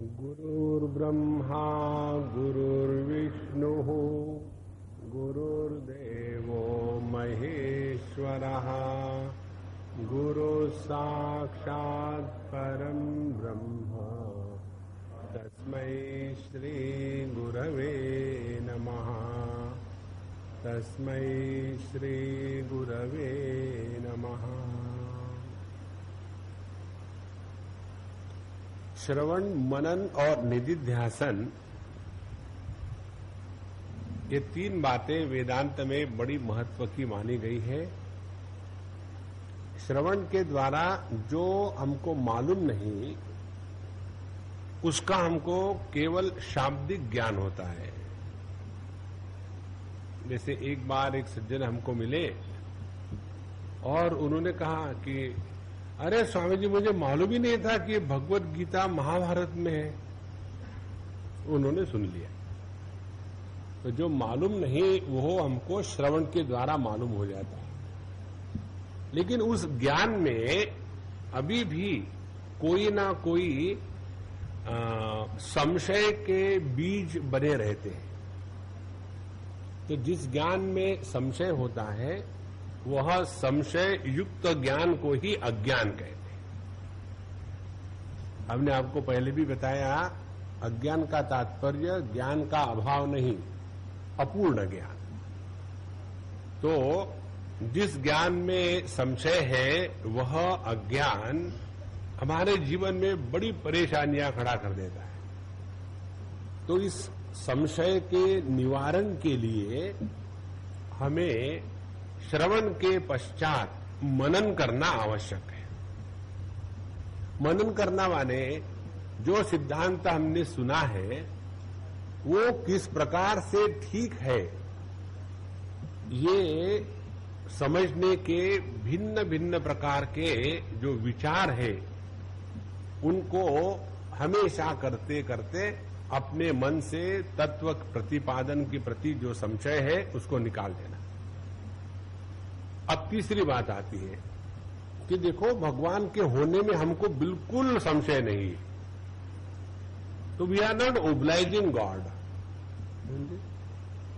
गुरुर्ब्रह्मा गुरुर्विष्णुः गुरुर्देवो महेश्वरः गुरुसाक्षात् परं ब्रह्म तस्मै श्री गुरवे नमः। तस्मै श्री गुरवे नमः। श्रवण, मनन और निधिध्यासन, ये तीन बातें वेदांत में बड़ी महत्व की मानी गई है। श्रवण के द्वारा जो हमको मालूम नहीं उसका हमको केवल शाब्दिक ज्ञान होता है। जैसे एक बार एक सज्जन हमको मिले और उन्होंने कहा कि अरे स्वामी जी, मुझे मालूम ही नहीं था कि भगवत गीता महाभारत में है। उन्होंने सुन लिया। तो जो मालूम नहीं वो हमको श्रवण के द्वारा मालूम हो जाता है, लेकिन उस ज्ञान में अभी भी कोई ना कोई संशय के बीज बने रहते हैं। तो जिस ज्ञान में संशय होता है वह संशय युक्त ज्ञान को ही अज्ञान कहते हैं। हमने आपको पहले भी बताया, अज्ञान का तात्पर्य ज्ञान का अभाव नहीं, अपूर्ण ज्ञान। तो जिस ज्ञान में संशय है वह अज्ञान हमारे जीवन में बड़ी परेशानियां खड़ा कर देता है। तो इस संशय के निवारण के लिए हमें श्रवण के पश्चात मनन करना आवश्यक है। मनन करना माने जो सिद्धांत हमने सुना है वो किस प्रकार से ठीक है, ये समझने के भिन्न भिन्न प्रकार के जो विचार है उनको हमेशा करते करते अपने मन से तत्व प्रतिपादन के प्रति जो संशय है उसको निकाल देना। अब तीसरी बात आती है कि देखो, भगवान के होने में हमको बिल्कुल संशय नहीं है, तो वी आर नॉट ओब्लाइजिंग गॉड।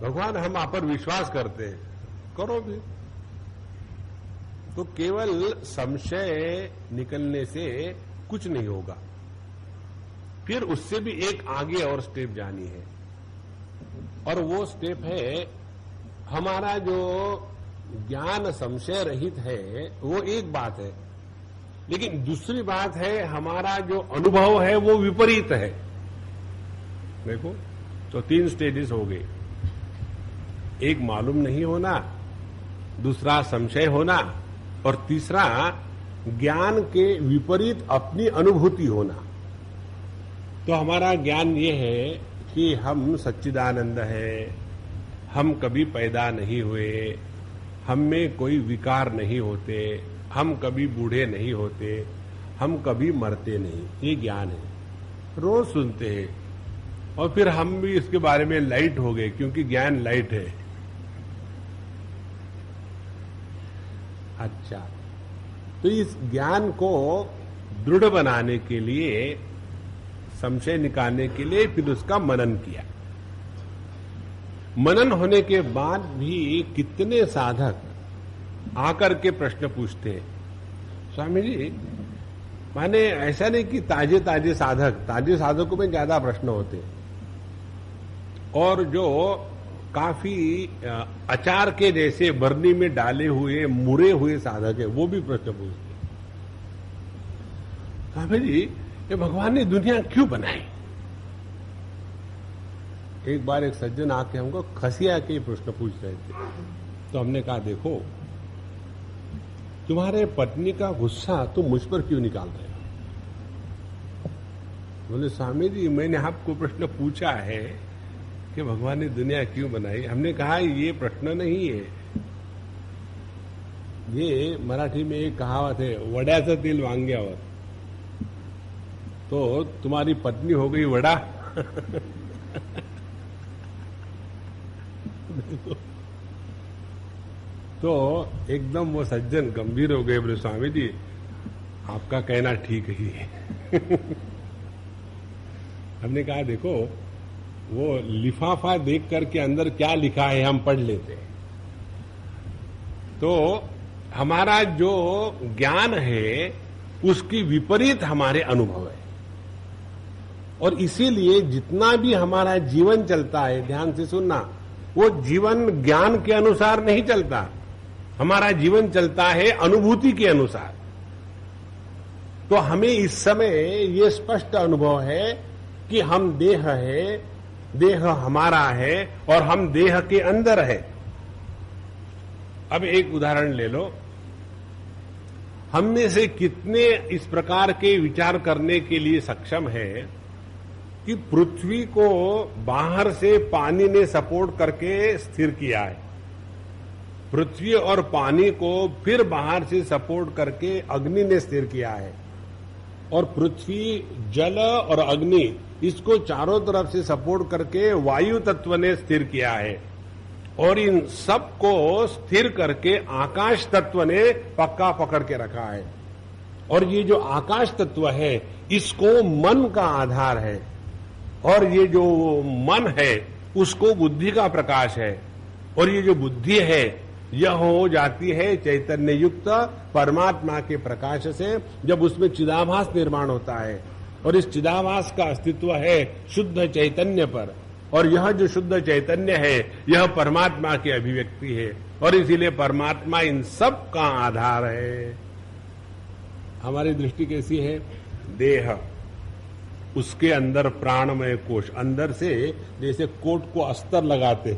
भगवान हम आप पर विश्वास करते हैं, करो भी। तो केवल संशय निकलने से कुछ नहीं होगा, फिर उससे भी एक आगे और स्टेप जानी है। और वो स्टेप है, हमारा जो ज्ञान संशय रहित है वो एक बात है, लेकिन दूसरी बात है हमारा जो अनुभव है वो विपरीत है। देखो, तो तीन स्टेजेस हो गए। एक मालूम नहीं होना, दूसरा संशय होना, और तीसरा ज्ञान के विपरीत अपनी अनुभूति होना। तो हमारा ज्ञान ये है कि हम सच्चिदानंद है, हम कभी पैदा नहीं हुए, हम में कोई विकार नहीं होते, हम कभी बूढ़े नहीं होते, हम कभी मरते नहीं, ये ज्ञान है। रोज सुनते हैं और फिर हम भी इसके बारे में लाइट हो गए, क्योंकि ज्ञान लाइट है। अच्छा, तो इस ज्ञान को दृढ़ बनाने के लिए, संशय निकालने के लिए फिर उसका मनन किया। मनन होने के बाद भी कितने साधक आकर के प्रश्न पूछते हैं, स्वामी जी, माने ऐसा नहीं कि ताजे ताजे साधकों में ज्यादा प्रश्न होते हैं, और जो काफी अचार के जैसे बरनी में डाले हुए मुरे हुए साधक है वो भी प्रश्न पूछते हैं, स्वामी जी, ये भगवान ने दुनिया क्यों बनाई? एक बार एक सज्जन आके हमको खसिया के प्रश्न पूछ रहे थे। तो हमने कहा, देखो, तुम्हारे पत्नी का गुस्सा तुम मुझ पर क्यों निकाल रहे हो? बोले, स्वामी जी, मैंने आपको प्रश्न पूछा है कि भगवान ने दुनिया क्यों बनाई। हमने कहा ये प्रश्न नहीं है, ये मराठी में एक कहावत है, वड्याचं तेल वांग्यावर। तो तुम्हारी पत्नी हो गई वड़ा। तो एकदम वो सज्जन गंभीर हो गए, बोले, स्वामी जी, आपका कहना ठीक ही है। हमने कहा देखो वो लिफाफा देख करके अंदर क्या लिखा है हम पढ़ लेते हैं, तो हमारा जो ज्ञान है उसकी विपरीत हमारे अनुभव है। और इसीलिए जितना भी हमारा जीवन चलता है, ध्यान से सुनना, वो जीवन ज्ञान के अनुसार नहीं चलता, हमारा जीवन चलता है अनुभूति के अनुसार। तो हमें इस समय ये स्पष्ट अनुभव है कि हम देह है, देह हमारा है और हम देह के अंदर है। अब एक उदाहरण ले लो, हम में से कितने इस प्रकार के विचार करने के लिए सक्षम है कि पृथ्वी को बाहर से पानी ने सपोर्ट करके स्थिर किया है, पृथ्वी और पानी को फिर बाहर से सपोर्ट करके अग्नि ने स्थिर किया है, और पृथ्वी, जल और अग्नि इसको चारों तरफ से सपोर्ट करके वायु तत्व ने स्थिर किया है, और इन सब को स्थिर करके आकाश तत्व ने पक्का पकड़ के रखा है। और ये जो आकाश तत्व है इसको मन का आधार है, और ये जो मन है उसको बुद्धि का प्रकाश है, और ये जो बुद्धि है यह हो जाती है चैतन्य युक्त परमात्मा के प्रकाश से, जब उसमें चिदाभास निर्माण होता है। और इस चिदाभास का अस्तित्व है शुद्ध चैतन्य पर, और यह जो शुद्ध चैतन्य है यह परमात्मा की अभिव्यक्ति है, और इसीलिए परमात्मा इन सब का आधार है। हमारी दृष्टि कैसी है? देह, उसके अंदर प्राणमय कोश, अंदर से जैसे कोट को अस्तर लगाते,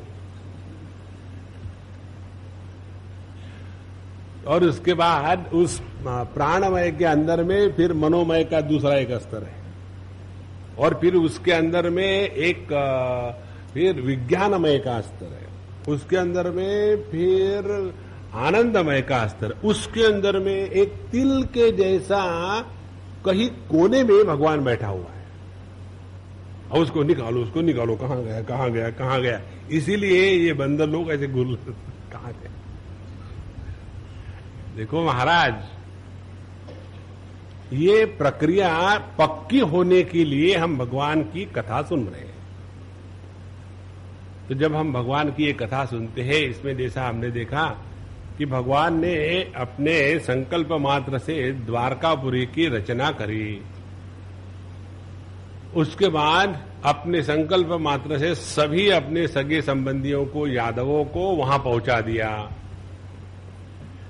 और उसके बाद उस प्राणमय के अंदर में फिर मनोमय का दूसरा एक स्तर है, और फिर उसके अंदर में एक फिर विज्ञानमय का स्तर है, उसके अंदर में फिर आनंदमय का स्तर, उसके अंदर में एक तिल के जैसा कहीं कोने में भगवान बैठा हुआ है, और उसको निकालो, कहां गया कहां गया कहां गया। इसीलिए ये बंदर लोग ऐसे घूर कहां गए। देखो महाराज, ये प्रक्रिया पक्की होने के लिए हम भगवान की कथा सुन रहे हैं। तो जब हम भगवान की ये कथा सुनते हैं, इसमें जैसा हमने देखा कि भगवान ने अपने संकल्प मात्र से द्वारकापुरी की रचना करी, उसके बाद अपने संकल्प मात्र से सभी अपने सगे संबंधियों को, यादवों को वहां पहुंचा दिया।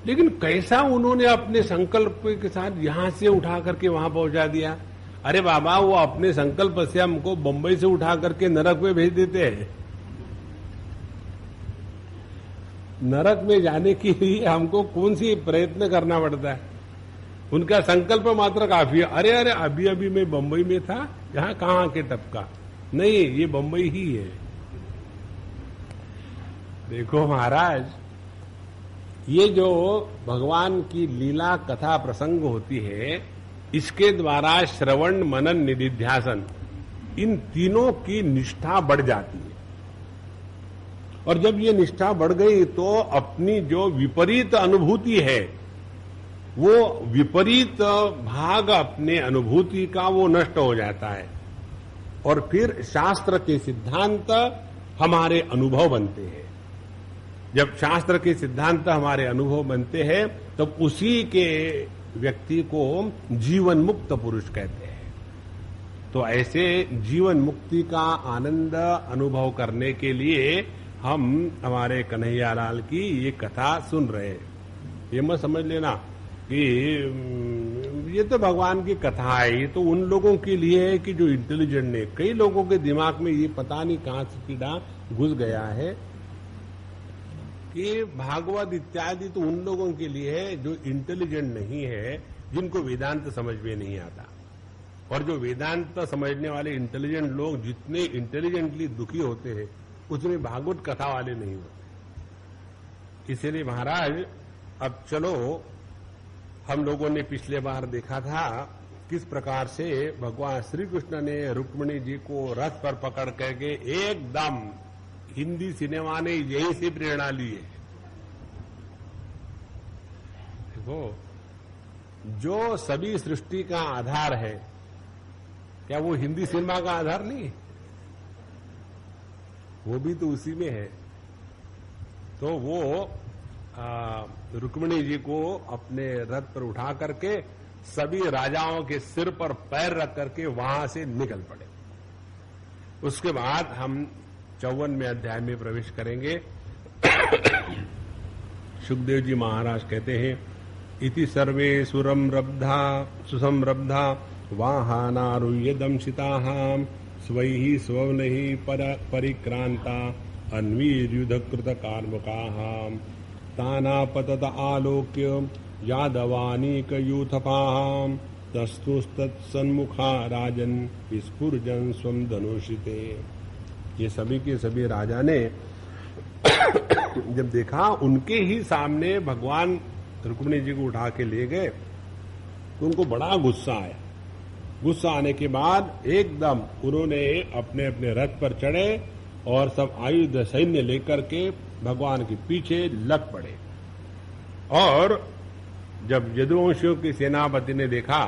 लेकिन कैसा उन्होंने अपने संकल्प के साथ यहां से उठा करके वहां पहुंचा दिया? अरे बाबा, वो अपने संकल्प से हमको बंबई से उठा करके नरक में भेज देते हैं। नरक में जाने के लिए हमको कौन सी प्रयत्न करना पड़ता है? उनका संकल्प मात्र काफी है। अरे अरे, अभी अभी मैं बंबई में था, यहां कहां के टपका? नहीं, ये बंबई ही है। देखो महाराज, ये जो भगवान की लीला कथा प्रसंग होती है, इसके द्वारा श्रवण, मनन, निधिध्यासन, इन तीनों की निष्ठा बढ़ जाती है। और जब ये निष्ठा बढ़ गई तो अपनी जो विपरीत अनुभूति है, वो विपरीत भाग अपने अनुभूति का वो नष्ट हो जाता है, और फिर शास्त्र के सिद्धांत हमारे अनुभव बनते हैं। जब शास्त्र के सिद्धांत हमारे अनुभव बनते हैं, तब उसी के व्यक्ति को जीवन मुक्त पुरुष कहते हैं। तो ऐसे जीवन मुक्ति का आनंद अनुभव करने के लिए हम हमारे कन्हैयालाल की ये कथा सुन रहे हैं। ये मत समझ लेना कि ये तो भगवान की कथा है, ये तो उन लोगों के लिए है कि जो इंटेलिजेंट ने। कई लोगों के दिमाग में ये पता नहीं कहां से कीड़ा घुस गया है कि भागवत इत्यादि तो उन लोगों के लिए है जो इंटेलिजेंट नहीं है, जिनको वेदांत समझ में नहीं आता। और जो वेदांत समझने वाले इंटेलिजेंट लोग जितने इंटेलिजेंटली दुखी होते हैं, उतने भागवत कथा वाले नहीं होते। इसीलिए महाराज, अब चलो, हम लोगों ने पिछले बार देखा था किस प्रकार से भगवान श्री कृष्ण ने रुक्मिणी जी को रथ पर पकड़ करके एकदम हिंदी सिनेमा ने यही से प्रेरणा ली है। देखो, जो सभी सृष्टि का आधार है क्या वो हिंदी सिनेमा का आधार नहीं है? वो भी तो उसी में है। तो वो रुक्मिणी जी को अपने रथ पर उठा करके सभी राजाओं के सिर पर पैर रख करके वहां से निकल पड़े। उसके बाद हम 54वें अध्याय में प्रवेश करेंगे। सुखदेव जी महाराज कहते हैं, इति सर्वे सुसंरब्धा वाहनारूह्य दंशिताः स्वैः स्वनैः परिक्रांता अन्वीर्युधकृत कार्मुकाः तानापतत आलोक्य यादवानीकयूथपाः तस्तुस्तत्सन्मुखा राजन् विस्फुर्जन् स्वं धनुषिते। ये सभी के सभी राजा ने जब देखा उनके ही सामने भगवान रुक्मिणी जी को उठा के ले गए तो उनको बड़ा गुस्सा आया। गुस्सा आने के बाद एकदम उन्होंने अपने अपने रथ पर चढ़े और सब आयुध सैन्य लेकर के भगवान के पीछे लग पड़े। और जब यदुवंशियों के सेनापति ने देखा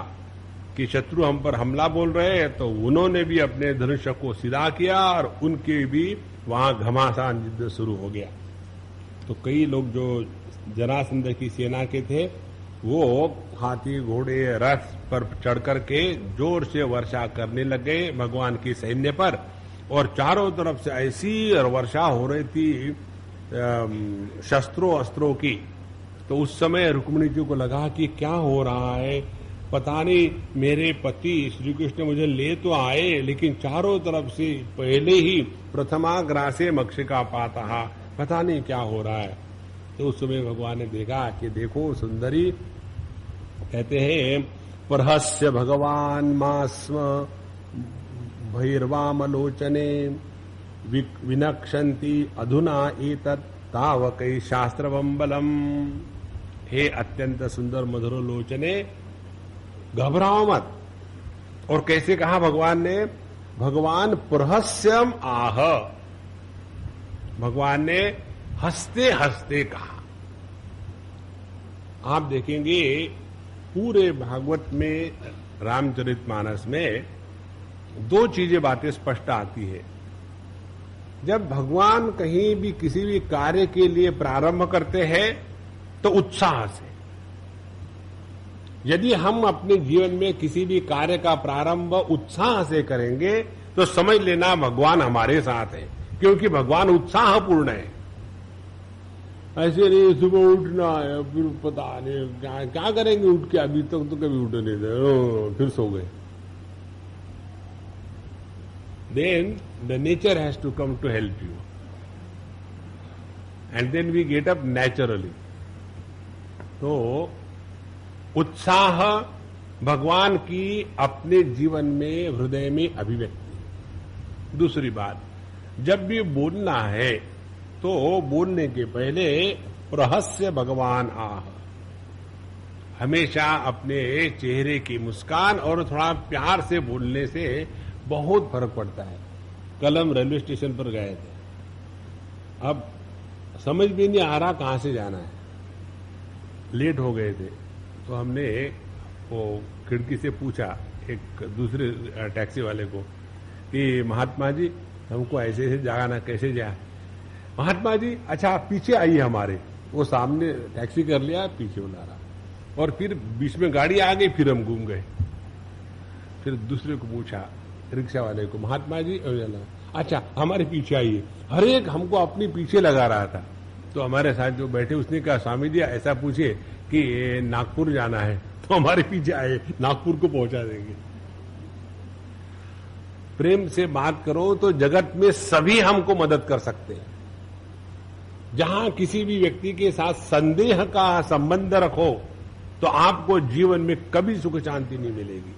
कि शत्रु हम पर हमला बोल रहे हैं तो उन्होंने भी अपने धनुष को सीधा किया और उनके भी वहां घमासान युद्ध शुरू हो गया। तो कई लोग जो जरासंध की सेना के थे वो हाथी घोड़े रथ पर चढ़ करके जोर से वर्षा करने लगे भगवान की सैन्य पर, और चारों तरफ से ऐसी वर्षा हो रही थी शस्त्रों अस्त्रों की। तो उस समय रुक्मिणी जी को लगा कि क्या हो रहा है, पता नहीं मेरे पति श्री कृष्ण मुझे ले तो आए लेकिन चारों तरफ से पहले ही प्रथमाग्रासे मक्षिका पाता, पता नहीं क्या हो रहा है। तो उस समय भगवान ने देखा कि देखो सुंदरी, कहते हैं परहस्य भगवान मास्म भैर्वामलोचने विनक्षन्ति अधुना एतत् तावकै शास्त्रवंबलम। हे अत्यंत सुंदर मधुर लोचने, घबराओ मत। और कैसे कहा भगवान ने? भगवान प्रहस्यम आह, भगवान ने हंसते हंसते कहा। आप देखेंगे पूरे भागवत में रामचरितमानस में दो चीजें बातें स्पष्ट आती है। जब भगवान कहीं भी किसी भी कार्य के लिए प्रारंभ करते हैं तो उत्साह से, यदि हम अपने जीवन में किसी भी कार्य का प्रारंभ उत्साह से करेंगे तो समझ लेना भगवान हमारे साथ है, क्योंकि भगवान उत्साहपूर्ण है। ऐसे नहीं सुबह उठना है फिर पता नहीं क्या करेंगे उठ के, अभी तक तो कभी उठे नहीं थे, फिर सो गए। Then the nature has to come to help you, and then we get up naturally. तो उत्साह भगवान की अपने जीवन में हृदय में अभिव्यक्ति। दूसरी बात, जब भी बोलना है तो बोलने के पहले प्रहस्य भगवान आह, हमेशा अपने चेहरे की मुस्कान और थोड़ा प्यार से बोलने से बहुत फर्क पड़ता है। कल हम रेलवे स्टेशन पर गए थे, अब समझ भी नहीं आ रहा कहां से जाना है, लेट हो गए थे। तो हमने वो खिड़की से पूछा एक दूसरे टैक्सी वाले को कि महात्मा जी हमको ऐसे ऐसे जाना, कैसे जाए? महात्मा जी अच्छा आप पीछे आइए हमारे। वो सामने टैक्सी कर लिया, पीछे बुला रहा, और फिर बीच में गाड़ी आ गई, फिर हम घूम गए। फिर दूसरे को पूछा रिक्शा वाले को, महात्मा जी अच्छा हमारे पीछे आइए। हर एक हमको अपने पीछे लगा रहा था। तो हमारे साथ जो बैठे उसने कहा स्वामी जी ऐसा पूछे कि नागपुर जाना है, तो हमारे पीछे आए, नागपुर को पहुंचा देंगे। प्रेम से बात करो तो जगत में सभी हमको मदद कर सकते हैं। जहां किसी भी व्यक्ति के साथ संदेह का संबंध रखो तो आपको जीवन में कभी सुख शांति नहीं मिलेगी।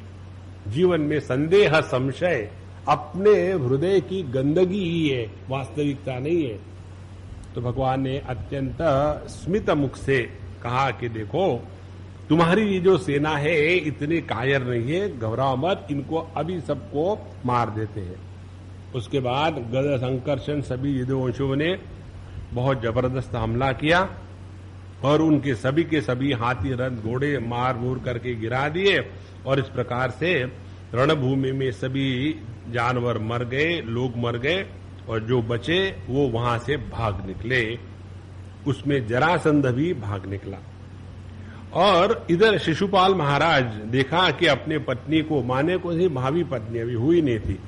जीवन में संदेह संशय अपने हृदय की गंदगी ही है, वास्तविकता नहीं है। तो भगवान ने अत्यंत स्मित मुख से कहा कि देखो तुम्हारी ये जो सेना है इतनी कायर नहीं है, घबराओ मत, इनको अभी सबको मार देते हैं। उसके बाद गद संकर्षण सभी यदुवंशियों ने बहुत जबरदस्त हमला किया और उनके सभी के सभी हाथी रथ घोड़े मार मूर करके गिरा दिए। और इस प्रकार से रणभूमि में सभी जानवर मर गए, लोग मर गए, और जो बचे वो वहां से भाग निकले। उसमें जरासंध भी भाग निकला। और इधर शिशुपाल महाराज देखा कि अपने पत्नी को, माने को ही भावी पत्नी अभी हुई नहीं थी,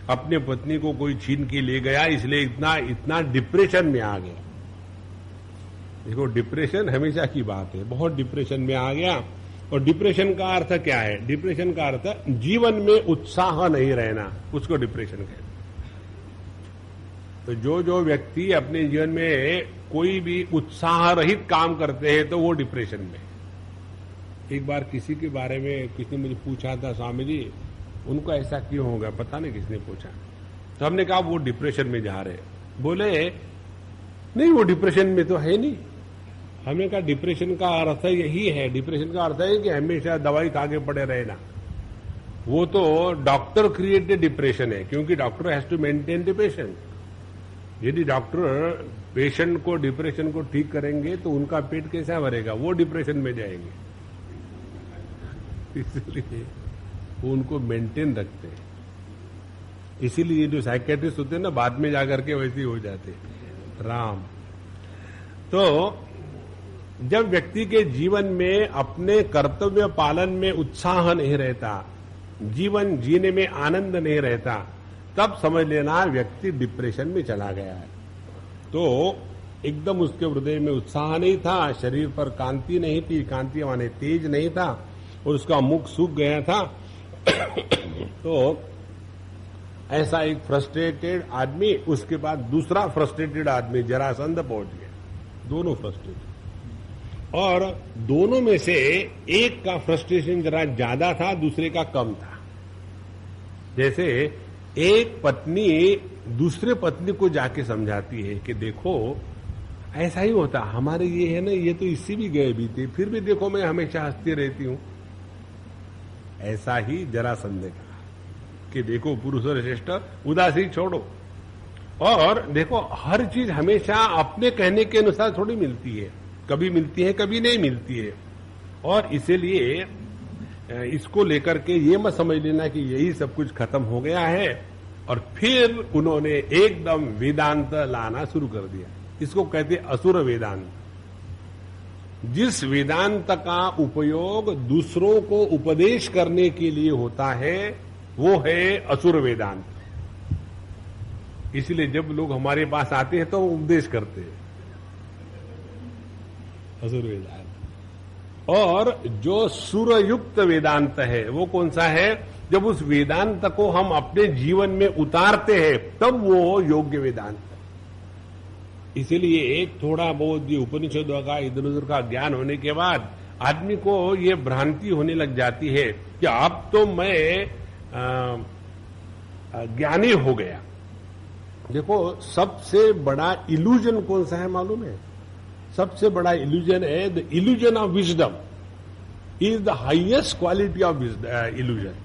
अपने पत्नी को कोई छीन के ले गया, इसलिए इतना डिप्रेशन में आ गया। देखो, डिप्रेशन हमेशा की बात है, बहुत डिप्रेशन में आ गया। और डिप्रेशन का अर्थ क्या है? डिप्रेशन का अर्थ जीवन में उत्साह नहीं रहना, उसको डिप्रेशन कहते हैं। तो जो व्यक्ति अपने जीवन में कोई भी उत्साह रहित काम करते हैं तो वो डिप्रेशन में। एक बार किसी के बारे में किसी ने मुझे पूछा था, स्वामी जी उनको ऐसा क्यों होगा, पता नहीं किसने पूछा। तो हमने कहा वो डिप्रेशन में जा रहे। बोले नहीं, वो डिप्रेशन में तो है नहीं। हमने कहा डिप्रेशन का अर्थ यही है, डिप्रेशन का अर्थ है कि हमेशा दवाई खा के पड़े रहना। वो तो डॉक्टर क्रिएटेड डिप्रेशन है, क्योंकि doctor has to maintain the patient. यदि डॉक्टर पेशेंट को, डिप्रेशन को ठीक करेंगे तो उनका पेट कैसा भरेगा, वो डिप्रेशन में जाएंगे। इसलिए वो उनको मेंटेन रखते हैं। इसीलिए जो साइकेट्रिस्ट होते हैं ना, बाद में जाकर के वैसे ही हो जाते राम। तो जब व्यक्ति के जीवन में अपने कर्तव्य पालन में उत्साह नहीं रहता, जीवन जीने में आनंद नहीं रहता, तब समझ लेना व्यक्ति डिप्रेशन में चला गया है। तो एकदम उसके हृदय में उत्साह नहीं था, शरीर पर कांति नहीं थी, कांति माने तेज नहीं था, और उसका मुख सूख गया था। तो ऐसा एक फ्रस्ट्रेटेड आदमी, उसके बाद दूसरा फ्रस्ट्रेटेड आदमी जरासंध पहुंच गया, दोनों फ्रस्ट्रेटेड। और दोनों में से एक का फ्रस्ट्रेशन जरा ज्यादा था, दूसरे का कम था। जैसे एक पत्नी दूसरे पत्नी को जाके समझाती है कि देखो ऐसा ही होता, हमारे ये है ना, ये तो इससे भी गए बीते, फिर भी देखो मैं हमेशा हंसती रहती हूं। ऐसा ही जरासंध का कि देखो पुरुष और श्रेष्ठ, उदासी छोड़ो। और देखो हर चीज हमेशा अपने कहने के अनुसार थोड़ी मिलती है, कभी मिलती है कभी नहीं मिलती है। और इसीलिए इसको लेकर के ये मत समझ लेना कि यही सब कुछ खत्म हो गया है। और फिर उन्होंने एकदम वेदांत लाना शुरू कर दिया। इसको कहते असुर वेदांत। जिस वेदांत का उपयोग दूसरों को उपदेश करने के लिए होता है वो है असुर वेदांत। इसलिए जब लोग हमारे पास आते हैं तो उपदेश करते हैं असुर वेदांत। और जो सुरयुक्त वेदांत है वो कौन सा है? जब उस वेदांत को हम अपने जीवन में उतारते हैं तब वो योग्य वेदांत। इसीलिए एक थोड़ा बहुत ये उपनिषदों का इधर उधर का ज्ञान होने के बाद आदमी को ये भ्रांति होने लग जाती है कि अब तो मैं ज्ञानी हो गया। देखो सबसे बड़ा इल्यूजन कौन सा है मालूम है? सबसे बड़ा इल्यूजन है the illusion of wisdom is the highest quality of illusion.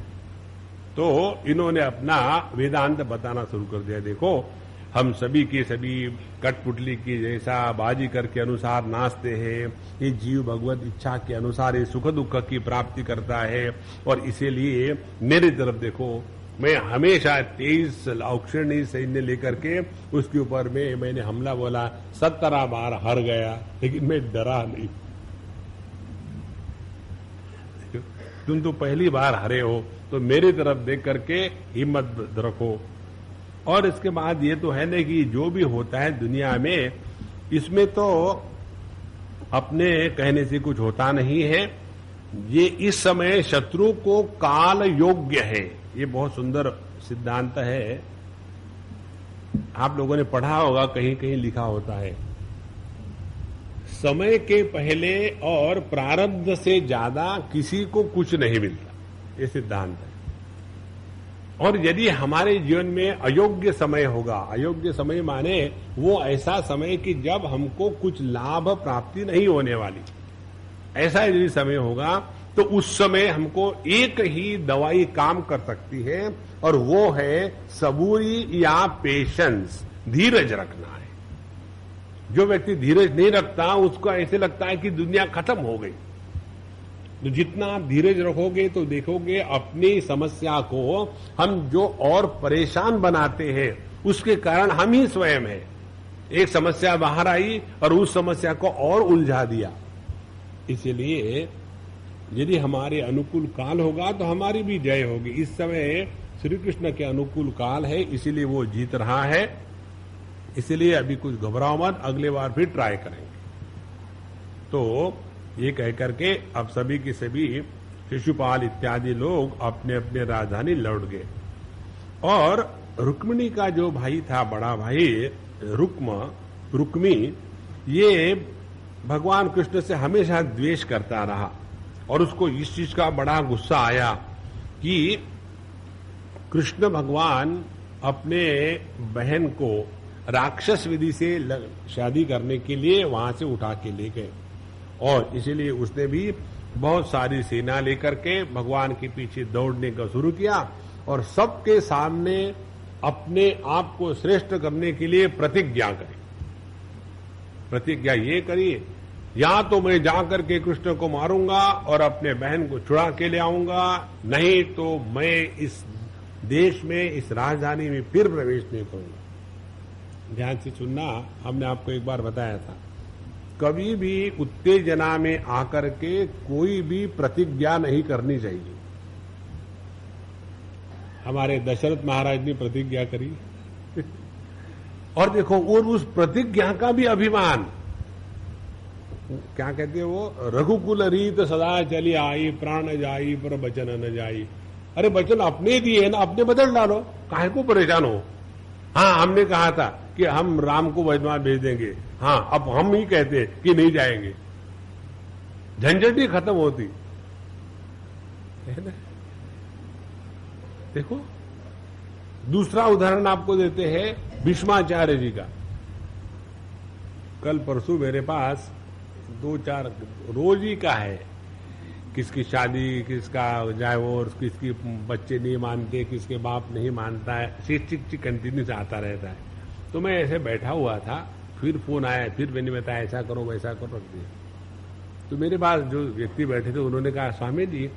तो इन्होंने अपना वेदांत बताना शुरू कर दिया। देखो हम सभी के सभी कठपुतली की जैसा बाजीगर के अनुसार नाचते हैं, ये जीव भगवत इच्छा के अनुसार ये सुख दुख की प्राप्ति करता है। और इसीलिए मेरी तरफ देखो, मैं हमेशा 23 औक्षणी सैन्य लेकर के उसके ऊपर में मैंने हमला बोला, 17 बार हार गया, लेकिन मैं डरा नहीं। तुम तो पहली बार हारे हो, तो मेरी तरफ देख करके हिम्मत रखो। और इसके बाद ये तो है ना कि जो भी होता है दुनिया में, इसमें तो अपने कहने से कुछ होता नहीं है। ये इस समय शत्रु को काल योग्य है, ये बहुत सुंदर सिद्धांत है। आप लोगों ने पढ़ा होगा, कहीं कहीं लिखा होता है, समय के पहले और प्रारब्ध से ज्यादा किसी को कुछ नहीं मिलता, ये सिद्धांत है। और यदि हमारे जीवन में अयोग्य समय होगा, अयोग्य समय माने वो ऐसा समय कि जब हमको कुछ लाभ प्राप्ति नहीं होने वाली, ऐसा यदि समय होगा तो उस समय हमको एक ही दवाई काम कर सकती है, और वो है सबूरी या पेशेंस, धीरज रखना है। जो व्यक्ति धीरज नहीं रखता उसको ऐसे लगता है कि दुनिया खत्म हो गई। तो जितना आप धीरज रखोगे तो देखोगे अपनी समस्या को हम जो और परेशान बनाते हैं उसके कारण हम ही स्वयं हैं। एक समस्या बाहर आई और उस समस्या को और उलझा दिया। इसलिए यदि हमारे अनुकूल काल होगा तो हमारी भी जय होगी। इस समय श्री कृष्ण के अनुकूल काल है, इसीलिए वो जीत रहा है। इसलिए अभी कुछ घबराओ मत, अगले बार फिर ट्राई करेंगे। तो ये कह करके अब सभी के सभी शिशुपाल इत्यादि लोग अपने अपने राजधानी लौट गए। और रुक्मिणी का जो भाई था, बड़ा भाई रुक्मी, ये भगवान कृष्ण से हमेशा द्वेष करता रहा और उसको इस चीज का बड़ा गुस्सा आया कि कृष्ण भगवान अपने बहन को राक्षस विधि से शादी करने के लिए वहां से उठा के ले गए और इसीलिए उसने भी बहुत सारी सेना लेकर के भगवान के पीछे दौड़ने का शुरू किया और सबके सामने अपने आप को श्रेष्ठ करने के लिए प्रतिज्ञा करी। प्रतिज्ञा ये करी, या तो मैं जाकर के कृष्ण को मारूंगा और अपने बहन को छुड़ा के ले आऊंगा, नहीं तो मैं इस देश में, इस राजधानी में फिर प्रवेश नहीं करूंगा। ध्यान से सुनना, हमने आपको एक बार बताया था, कभी भी उत्तेजना में आकर के कोई भी प्रतिज्ञा नहीं करनी चाहिए। हमारे दशरथ महाराज ने प्रतिज्ञा करी और देखो, और उस प्रतिज्ञा का भी अभिमान, क्या कहते हैं वो, रघुकुल रीत सदा चली आई, प्राण जाई पर बचन न जाई। अरे वचन अपने दिए ना, अपने बदल डालो, काहे को परेशान हो। हाँ, हमने कहा था कि हम राम को वैद्यनाथ भेज देंगे, हाँ अब हम ही कहते कि नहीं जाएंगे, झंझट ही खत्म होती है ना। देखो, दूसरा उदाहरण आपको देते हैं भीष्माचार्य जी का। कल परसों मेरे पास 2-4 रोज ही का है, किसकी शादी, किसका डाइवोर्स, किसकी बच्चे नहीं मानते, किसके बाप नहीं मानता है, चिक कंटिन्यूस आता रहता है। तो मैं ऐसे बैठा हुआ था, फिर फोन आया, फिर मैंने बताया ऐसा करो वैसा करो, रख दिया। तो मेरे पास जो व्यक्ति बैठे थे उन्होंने कहा, स्वामी जी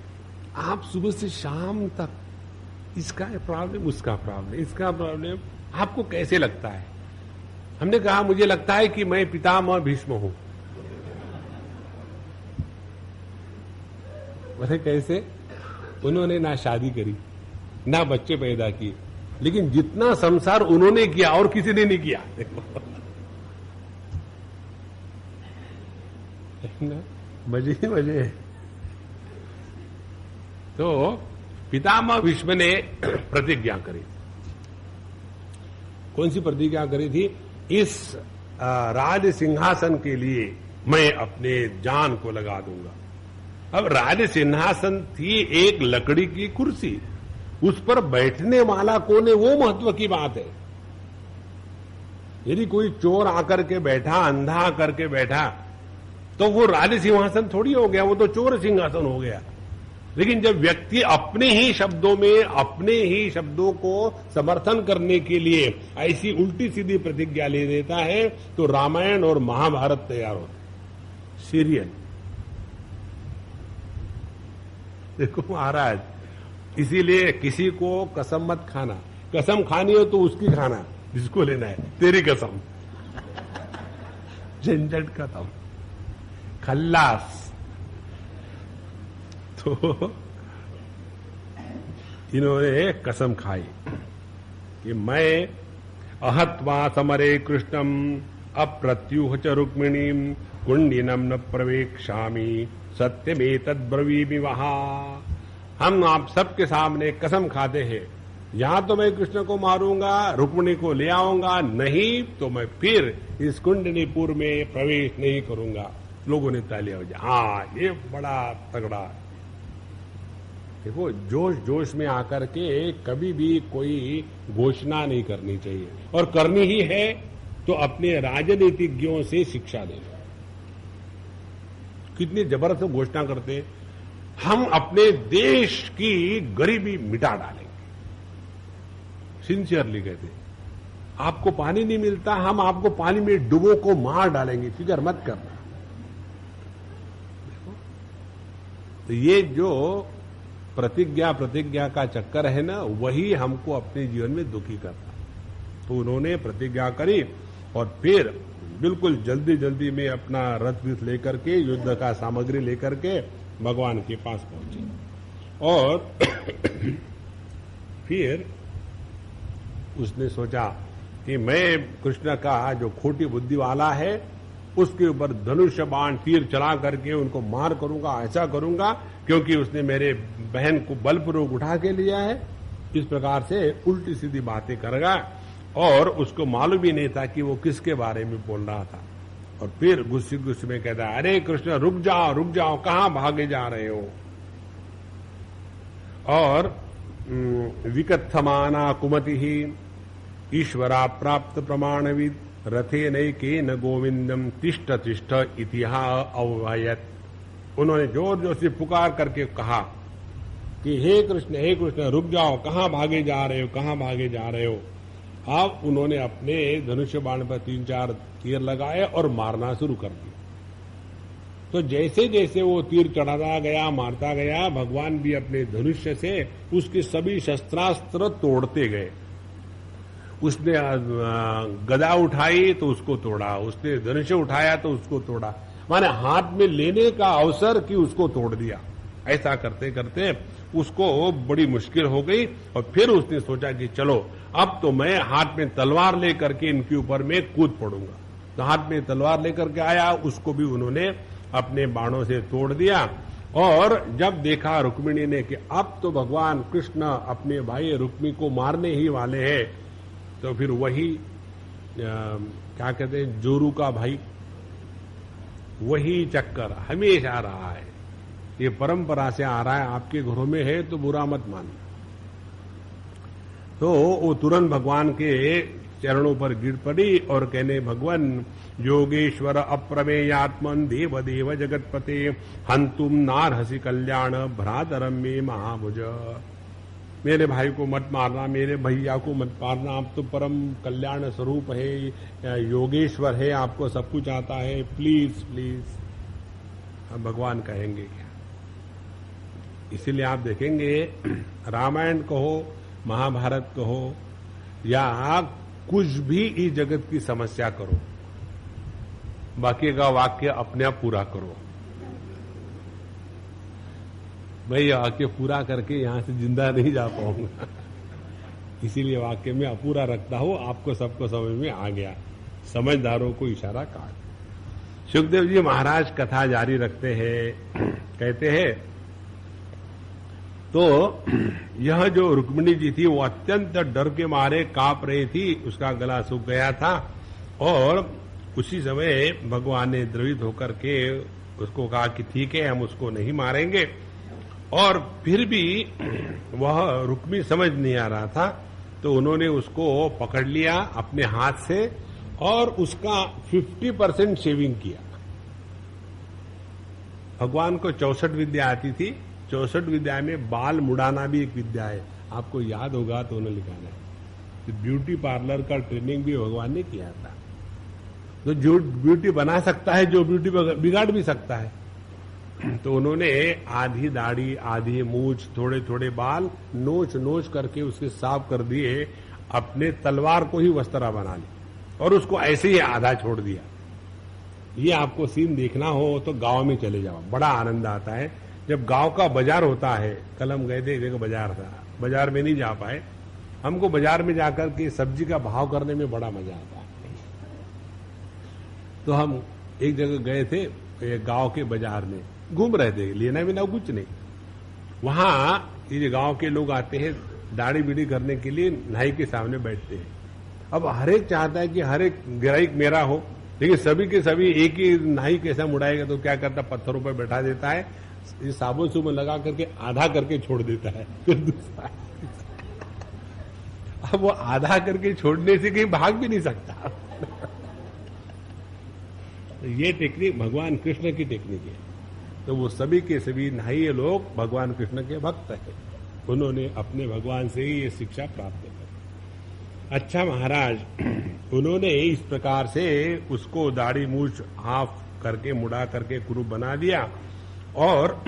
आप सुबह से शाम तक इसका प्रॉब्लम, उसका प्रॉब्लम, इसका प्रॉब्लम, आपको कैसे लगता है? हमने कहा मुझे लगता है कि मैं पितामह भीष्म हूं। बोले कैसे? उन्होंने ना शादी करी, ना बच्चे पैदा किए, लेकिन जितना संसार उन्होंने किया और किसी ने नहीं किया। मजे ही मजे। तो पितामह भीष्म ने प्रतिज्ञा करी। कौन सी प्रतिज्ञा करी थी? इस राज सिंहासन के लिए मैं अपने जान को लगा दूंगा। अब राज सिंहासन थी एक लकड़ी की कुर्सी, उस पर बैठने वाला कौन है वो महत्व की बात है। यदि कोई चोर आकर के बैठा, अंधा आकर के बैठा, तो वो राज सिंहासन थोड़ी हो गया, वो तो चोर सिंहासन हो गया। लेकिन जब व्यक्ति अपने ही शब्दों में, अपने ही शब्दों को समर्थन करने के लिए ऐसी उल्टी सीधी प्रतिज्ञा ले देता है, तो रामायण और महाभारत तैयार होते, सीरियल। देखो महाराज, इसीलिए किसी को कसम मत खाना। कसम खानी हो तो उसकी खाना जिसको लेना है, तेरी कसम। झंझट खत्म, खल्लास। तो इन्होंने कसम खाई कि मैं अहत्वा समरे कृष्णम अप्रत्युह च रुक्मिणीम कुंडिनम न प्रवेक्षामि सत्यमेतद् ब्रवीमि वहा। हम आप सबके सामने कसम खाते हैं, या तो मैं कृष्ण को मारूंगा, रुक्मिणी को ले आऊंगा, नहीं तो मैं फिर इस कुंडनीपुर में प्रवेश नहीं करूंगा। लोगों ने तालियां बजाई, हाँ ये बड़ा तगड़ा। देखो, जोश जोश में आकर के कभी भी कोई घोषणा नहीं करनी चाहिए, और करनी ही है तो अपने राजनीतिज्ञों से शिक्षा लेना। कितनी जबरदस्त घोषणा करते हैं, हम अपने देश की गरीबी मिटा डालेंगे। सिंसियरली कहते हैं, आपको पानी नहीं मिलता, हम आपको पानी में डुबो को मार डालेंगे, फिक्र मत करना। तो ये जो प्रतिज्ञा का चक्कर है ना, वही हमको अपने जीवन में दुखी करता। तो उन्होंने प्रतिज्ञा करी और फिर बिल्कुल जल्दी जल्दी में अपना रथ विथ लेकर के, युद्ध का सामग्री लेकर के भगवान के पास पहुंचे। और फिर उसने सोचा कि मैं कृष्ण का जो खोटी बुद्धि वाला है उसके ऊपर धनुष्य बाण तीर चला करके उनको मार करूंगा, ऐसा करूंगा, क्योंकि उसने मेरे बहन को बलपूर्वक उठा के लिया है। इस प्रकार से उल्टी सीधी बातें करेगा और उसको मालूम ही नहीं था कि वो किसके बारे में बोल रहा था। और फिर गुस्से गुस्से में कहता है, अरे कृष्ण रुक जाओ, कहां भागे जा रहे हो। और विकथमाना कुमति ही ईश्वरा प्राप्त प्रमाणविद रथे नैके न गोविंदम तिष्ठ तिष्ठ इतिहास अवयत। उन्होंने जोर जोर से पुकार करके कहा कि हे कृष्ण रुक जाओ, कहां भागे जा रहे हो। अब उन्होंने अपने धनुष्य बाण पर 3-4 तीर लगाए और मारना शुरू कर दिया। तो जैसे जैसे वो तीर चढ़ाता गया, मारता गया, भगवान भी अपने धनुष्य से उसके सभी शस्त्रास्त्र तोड़ते गए। उसने गदा उठाई तो उसको तोड़ा, उसने धनुष्य उठाया तो उसको तोड़ा, माने हाथ में लेने का अवसर कि उसको तोड़ दिया। ऐसा करते करते उसको बड़ी मुश्किल हो गई और फिर उसने सोचा कि चलो अब तो मैं हाथ में तलवार लेकर के इनके ऊपर में कूद पड़ूंगा। तो हाथ में तलवार लेकर के आया, उसको भी उन्होंने अपने बाणों से तोड़ दिया। और जब देखा रुक्मिणी ने कि अब तो भगवान कृष्ण अपने भाई रुक्मी को मारने ही वाले हैं, तो फिर वही क्या कहते हैं, जोरू का भाई, वही चक्कर हमेशा रहा है। ये परंपरा से आ रहा है, आपके घरों में है तो बुरा मत मानना। तो वो तुरंत भगवान के चरणों पर गिर पड़ी और कहने, भगवान योगेश्वर अप्रमेयात्मन देव देव जगतपते हंतुम नारहसी कल्याण भ्रातरम में महाभुज। मेरे भाई को मत मारना, मेरे भैया को मत मारना, आप तो परम कल्याण स्वरूप है, योगेश्वर है, आपको सब कुछ आता है, प्लीज प्लीज। अब भगवान कहेंगे क्या? इसीलिए आप देखेंगे रामायण कहो, महाभारत कहो या कुछ भी इस जगत की समस्या करो, बाकी का वाक्य अपने आप पूरा करो। भाई वाक्य पूरा करके यहां से जिंदा नहीं जा पाऊंगा, इसीलिए वाक्य में अपूरा रखता हूं। आपको सबको समझ में आ गया, समझदारों को इशारा काट। सुखदेव जी महाराज कथा जारी रखते हैं, कहते हैं तो यह जो रुक्मिणी जी थी वो अत्यंत डर के मारे कांप रही थी, उसका गला सूख गया था। और उसी समय भगवान ने द्रवित होकर के उसको कहा कि ठीक है, हम उसको नहीं मारेंगे। और फिर भी वह रुक्मी समझ नहीं आ रहा था, तो उन्होंने उसको पकड़ लिया अपने हाथ से और उसका 50% शेविंग किया। भगवान को 64 विद्या आती थी, 64 विद्या में बाल मुड़ाना भी एक विद्या है, आपको याद होगा तो उन्हें लिखाना है। तो ब्यूटी पार्लर का ट्रेनिंग भी भगवान ने किया था। तो जो ब्यूटी बना सकता है, जो ब्यूटी बिगाड़ भी सकता है। तो उन्होंने आधी दाढ़ी, आधी मूछ, थोड़े थोड़े बाल नोच नोच करके उसके साफ कर दिए, अपने तलवार को ही वस्त्रा बना ली और उसको ऐसे ही आधा छोड़ दिया। ये आपको सीन देखना हो तो गांव में चले जाओ, बड़ा आनंद आता है। जब गांव का बाजार होता है, कल हम गए थे, एक बाजार था, बाजार में नहीं जा पाए, हमको बाजार में जाकर के सब्जी का भाव करने में बड़ा मजा आता है। तो हम एक जगह गए थे, गांव के बाजार में घूम रहे थे, लेना भी ना कुछ नहीं। वहां ये गांव के लोग आते हैं दाढ़ी बीड़ी करने के लिए, नाई के सामने बैठते हैं। अब हर एक चाहता है कि हर एक ग्राहक मेरा हो, लेकिन सभी के सभी एक ही नाई कैसा मुड़ाएगा, तो क्या करता, पत्थरों पर बैठा देता है, ये साबुन सुबुन लगा करके आधा करके छोड़ देता है, फिर दूसरा। अब वो आधा करके छोड़ने से कहीं भाग भी नहीं सकता। ये टेक्निक भगवान कृष्ण की टेक्निक है। तो वो सभी के सभी नाई लोग भगवान कृष्ण के भक्त हैं, उन्होंने अपने भगवान से ही ये शिक्षा प्राप्त की। अच्छा महाराज, उन्होंने इस प्रकार से उसको दाढ़ी मूछ हाफ करके मुड़ा करके कुरूप बना दिया और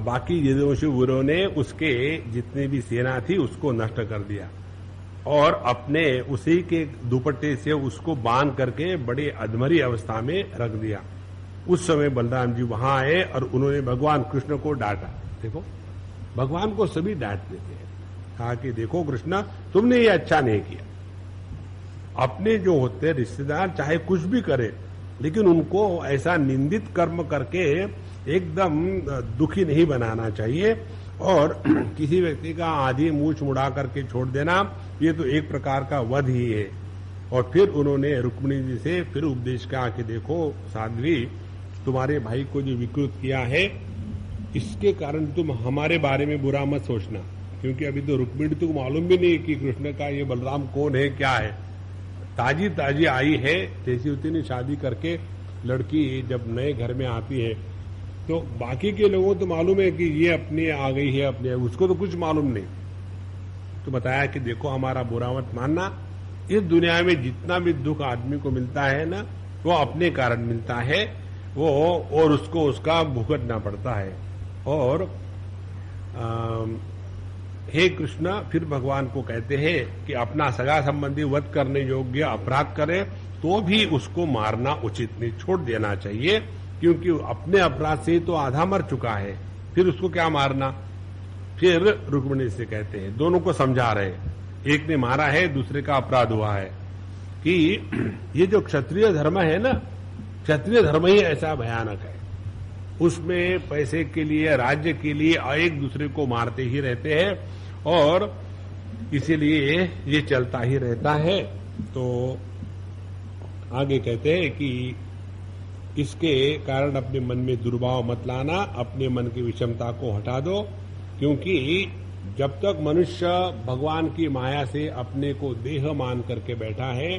बाकी यदुवंशी वीरों ने उसके जितनी भी सेना थी उसको नष्ट कर दिया और अपने उसी के दुपट्टे से उसको बांध करके बड़े अधमरी अवस्था में रख दिया। उस समय बलराम जी वहां आए और उन्होंने भगवान कृष्ण को डांटा। देखो, भगवान को सभी डांट देते हैं। कहा कि देखो कृष्ण, तुमने ये अच्छा नहीं किया। अपने जो होते हैं रिश्तेदार चाहे कुछ भी करे, लेकिन उनको ऐसा निंदित कर्म करके एकदम दुखी नहीं बनाना चाहिए और किसी व्यक्ति का आधी मूछ मुड़ा करके छोड़ देना, ये तो एक प्रकार का वध ही है। और फिर उन्होंने रुक्मिणी जी से फिर उपदेश कहा कि देखो साध्वी, तुम्हारे भाई को जो विकृत किया है, इसके कारण तुम हमारे बारे में बुरा मत सोचना, क्योंकि अभी तो रुक्मिणी को मालूम भी नहीं कि कृष्ण का ये बलराम कौन है, क्या है। ताजी ताजी आई है, जैसी होती ने शादी करके लड़की जब नए घर में आती है तो बाकी के लोगों तो मालूम है कि ये अपनी आ गई है, अपने, उसको तो कुछ मालूम नहीं। तो बताया कि देखो हमारा बुरा मत मानना, इस दुनिया में जितना भी दुख आदमी को मिलता है ना, वो अपने कारण मिलता है, वो और उसको उसका भुगतना पड़ता है। और हे कृष्ण, फिर भगवान को कहते हैं कि अपना सगा संबंधी वध करने योग्य अपराध करे तो भी उसको मारना उचित नहीं, छोड़ देना चाहिए, क्योंकि अपने अपराध से तो आधा मर चुका है, फिर उसको क्या मारना। फिर रुक्मिणी से कहते हैं, दोनों को समझा रहे, एक ने मारा है, दूसरे का अपराध हुआ है, कि ये जो क्षत्रिय धर्म है ना, क्षत्रिय धर्म ही ऐसा भयानक है। उसमें पैसे के लिए, राज्य के लिए एक दूसरे को मारते ही रहते हैं और इसीलिए ये चलता ही रहता है। तो आगे कहते हैं कि इसके कारण अपने मन में दुर्भाव मत लाना, अपने मन की विषमता को हटा दो, क्योंकि जब तक मनुष्य भगवान की माया से अपने को देह मान करके बैठा है,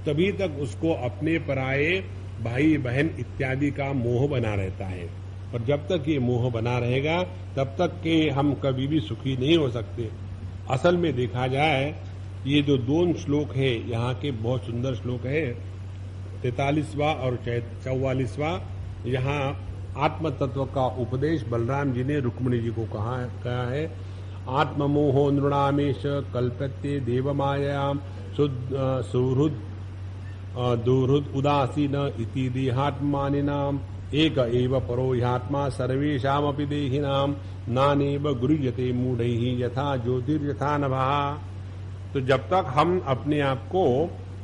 तभी तक उसको अपने पराये भाई बहन इत्यादि का मोह बना रहता है। और जब तक ये मोह बना रहेगा तब तक के हम कभी भी सुखी नहीं हो सकते। असल में देखा जाए, ये जो 2 श्लोक है यहाँ के बहुत सुंदर श्लोक है, 43वां और 44वां। यहाँ आत्म तत्व का उपदेश बलराम जी ने रुक्मिणी जी को कहा है। आत्ममोहो नृणामेश कल्पत्ये देव मायाम सुहृद दुहृद उदासीन इति देहात्मानिनाम एक एव परो ह्यात्मा सर्वेषामपि देहिनाम नानेव गुरुयते मूढ़ैः यथा ज्योतिर्यथा नभः। तो जब तक हम अपने आप को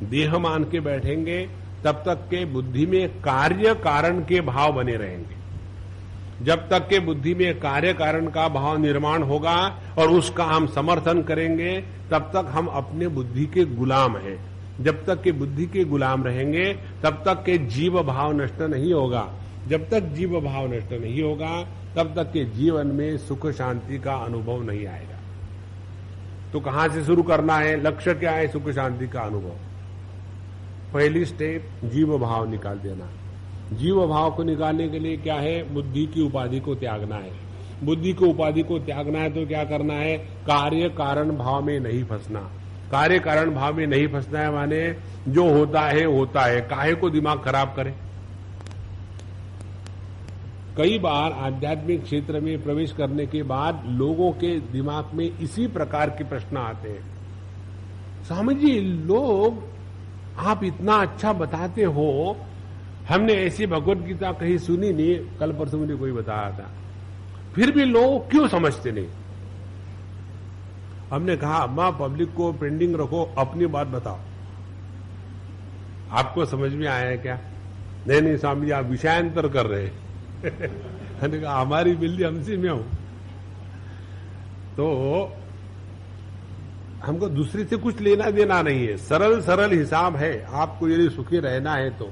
देह मान के बैठेंगे तब तक के बुद्धि में कार्य कारण के भाव बने रहेंगे। जब तक के बुद्धि में कार्य कारण का भाव निर्माण होगा और उसका हम समर्थन करेंगे, तब तक हम अपने बुद्धि के गुलाम हैं। जब तक के बुद्धि के गुलाम रहेंगे तब तक के जीव भाव नष्ट नहीं होगा। जब तक जीव भाव नष्ट नहीं होगा तब तक के जीवन में सुख शांति का अनुभव नहीं आएगा। तो कहां से शुरू करना है, लक्ष्य क्या है? सुख शांति का अनुभव। पहली स्टेप जीव भाव निकाल देना। जीव भाव को निकालने के लिए क्या है? बुद्धि की उपाधि को त्यागना है। बुद्धि को उपाधि को त्यागना है तो क्या करना है? कार्य कारण भाव में नहीं फंसना। कार्य कारण भाव में नहीं फंसना है माने जो होता है, काहे को दिमाग खराब करे। कई बार आध्यात्मिक क्षेत्र में प्रवेश करने के बाद लोगों के दिमाग में इसी प्रकार के प्रश्न आते हैं। स्वामी जी, लोग आप इतना अच्छा बताते हो, हमने ऐसी भगवत गीता कहीं सुनी नहीं, कल परसों मुझे कोई बताया था, फिर भी लोग क्यों समझते नहीं? हमने कहा अम्मा पब्लिक को पेंडिंग रखो, अपनी बात बताओ। आपको समझ में आया है क्या? नहीं स्वामी जी, आप विषयांतर कर रहे हैं। मैंने कहा हमारी बिल्ली हमसे में हो, तो हमको दूसरे से कुछ लेना देना नहीं है। सरल सरल हिसाब है। आपको यदि सुखी रहना है तो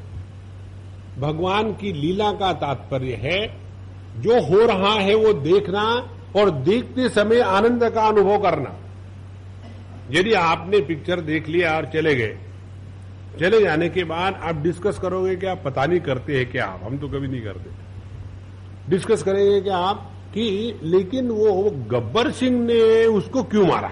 भगवान की लीला का तात्पर्य है जो हो रहा है वो देखना और देखते समय आनंद का अनुभव करना। यदि आपने पिक्चर देख लिया और चले गए, चले जाने के बाद आप डिस्कस करोगे कि आप पता नहीं करते हैं क्या? हम तो कभी नहीं करते। डिस्कस करेंगे कि आप कि लेकिन वो गब्बर सिंह ने उसको क्यों मारा?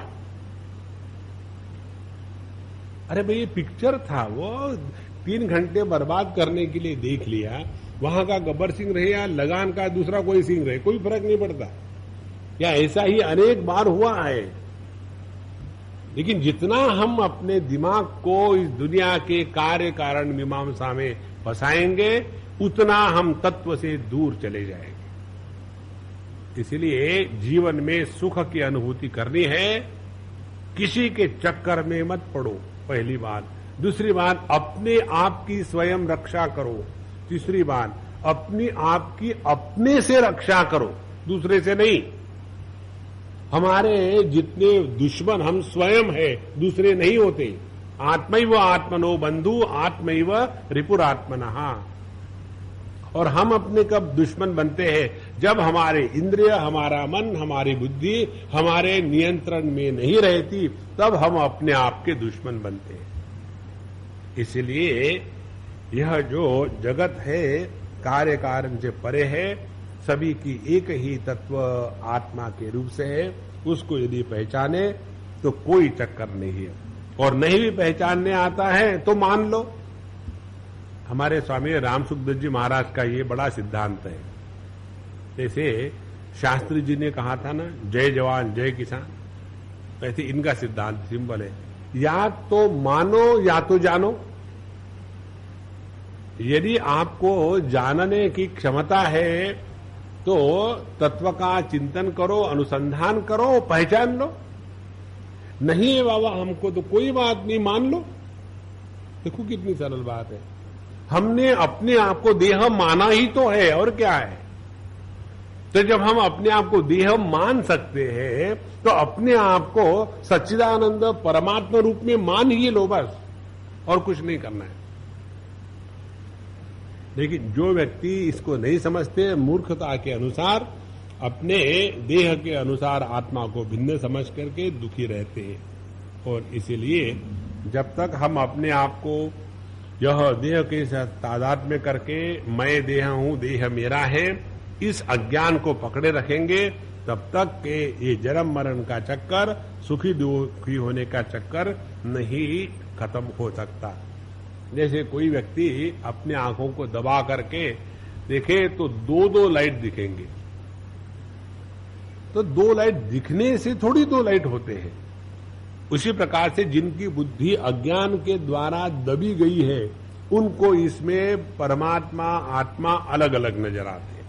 अरे भाई ये पिक्चर था, वो 3 घंटे बर्बाद करने के लिए देख लिया। वहां का गब्बर सिंह रहे या लगान का दूसरा कोई सिंह रहे, कोई फर्क नहीं पड़ता। या ऐसा ही अनेक बार हुआ है। लेकिन जितना हम अपने दिमाग को इस दुनिया के कार्य कारण मीमांसा में फंसाएंगे, उतना हम तत्व से दूर चले जाएंगे। इसलिए जीवन में सुख की अनुभूति करनी है, किसी के चक्कर में मत पड़ो, पहली बात। दूसरी बात, अपने आप की स्वयं रक्षा करो। तीसरी बात, अपनी आप की अपने से रक्षा करो, दूसरे से नहीं। हमारे जितने दुश्मन हम स्वयं है, दूसरे नहीं होते। आत्मैव आत्मनो बंधु आत्मैव रिपुरात्मनः। और हम अपने कब दुश्मन बनते हैं? जब हमारे इंद्रिय, हमारा मन, हमारी बुद्धि हमारे नियंत्रण में नहीं रहती, तब हम अपने आप के दुश्मन बनते हैं। इसलिए यह जो जगत है कार्य कारण से परे है, सभी की एक ही तत्व आत्मा के रूप से है। उसको यदि पहचाने तो कोई चक्कर नहीं है, और नहीं भी पहचानने आता है तो मान लो। हमारे स्वामी राम सुखदेव जी महाराज का ये बड़ा सिद्धांत है। जैसे शास्त्री जी ने कहा था ना, जय जवान जय किसान, वैसे इनका सिद्धांत सिंपल है, या तो मानो या तो जानो। यदि आपको जानने की क्षमता है तो तत्व का चिंतन करो, अनुसंधान करो, पहचान लो। नहीं है बाबा हमको तो कोई बात नहीं, मान लो। देखो कितनी सरल बात है। हमने अपने आप को देह माना ही तो है, और क्या है। तो जब हम अपने आप को देह मान सकते हैं तो अपने आप को सच्चिदानंद परमात्मा रूप में मान ही लो, बस, और कुछ नहीं करना है। लेकिन जो व्यक्ति इसको नहीं समझते, मूर्खता के अनुसार अपने देह के अनुसार आत्मा को भिन्न समझ करके दुखी रहते हैं। और इसीलिए जब तक हम अपने आप को यह देह के साथ तादात्म्य करके मैं देह हूं, देह मेरा है, इस अज्ञान को पकड़े रखेंगे, तब तक के ये जन्म मरण का चक्कर, सुखी दुखी होने का चक्कर नहीं खत्म हो सकता। जैसे कोई व्यक्ति अपने आंखों को दबा करके देखे तो दो दो लाइट दिखेंगे। तो दो लाइट दिखने से थोड़ी दो लाइट होते हैं। उसी प्रकार से जिनकी बुद्धि अज्ञान के द्वारा दबी गई है, उनको इसमें परमात्मा आत्मा अलग अलग नजर आते हैं।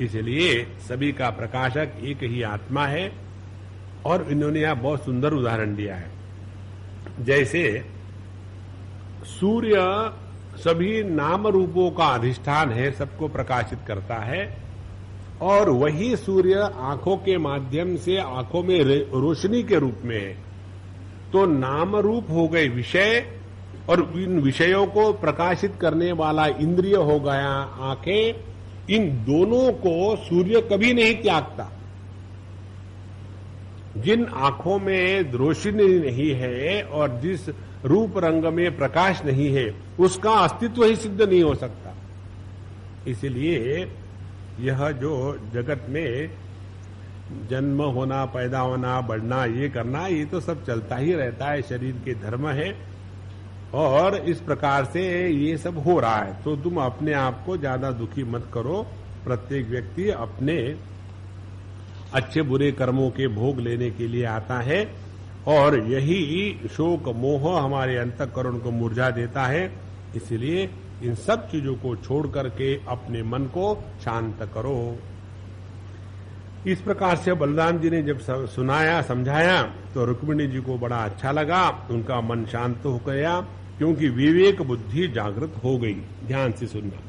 इसलिए सभी का प्रकाशक एक ही आत्मा है। और इन्होंने यहां बहुत सुंदर उदाहरण दिया है। जैसे सूर्य सभी नाम रूपों का अधिष्ठान है, सबको प्रकाशित करता है, और वही सूर्य आंखों के माध्यम से आंखों में रोशनी के रूप में है। तो नाम रूप हो गए विषय, और इन विषयों को प्रकाशित करने वाला इंद्रिय हो गया आंखें। इन दोनों को सूर्य कभी नहीं त्यागता। जिन आंखों में रोशनी नहीं है और जिस रूप रंग में प्रकाश नहीं है, उसका अस्तित्व ही सिद्ध नहीं हो सकता। इसलिए यह जो जगत में जन्म होना, पैदा होना, बढ़ना, ये करना, ये तो सब चलता ही रहता है, शरीर के धर्म है। और इस प्रकार से ये सब हो रहा है। तो तुम अपने आप को ज्यादा दुखी मत करो। प्रत्येक व्यक्ति अपने अच्छे बुरे कर्मों के भोग लेने के लिए आता है, और यही शोक मोह हमारे अंतःकरण को मुरझा देता है। इसलिए इन सब चीजों को छोड़ करके अपने मन को शांत करो। इस प्रकार से बलराम जी ने जब सुनाया, समझाया, तो रुक्मिणी जी को बड़ा अच्छा लगा। उनका मन शांत हो गया, क्योंकि विवेक बुद्धि जागृत हो गई। ध्यान से सुनना।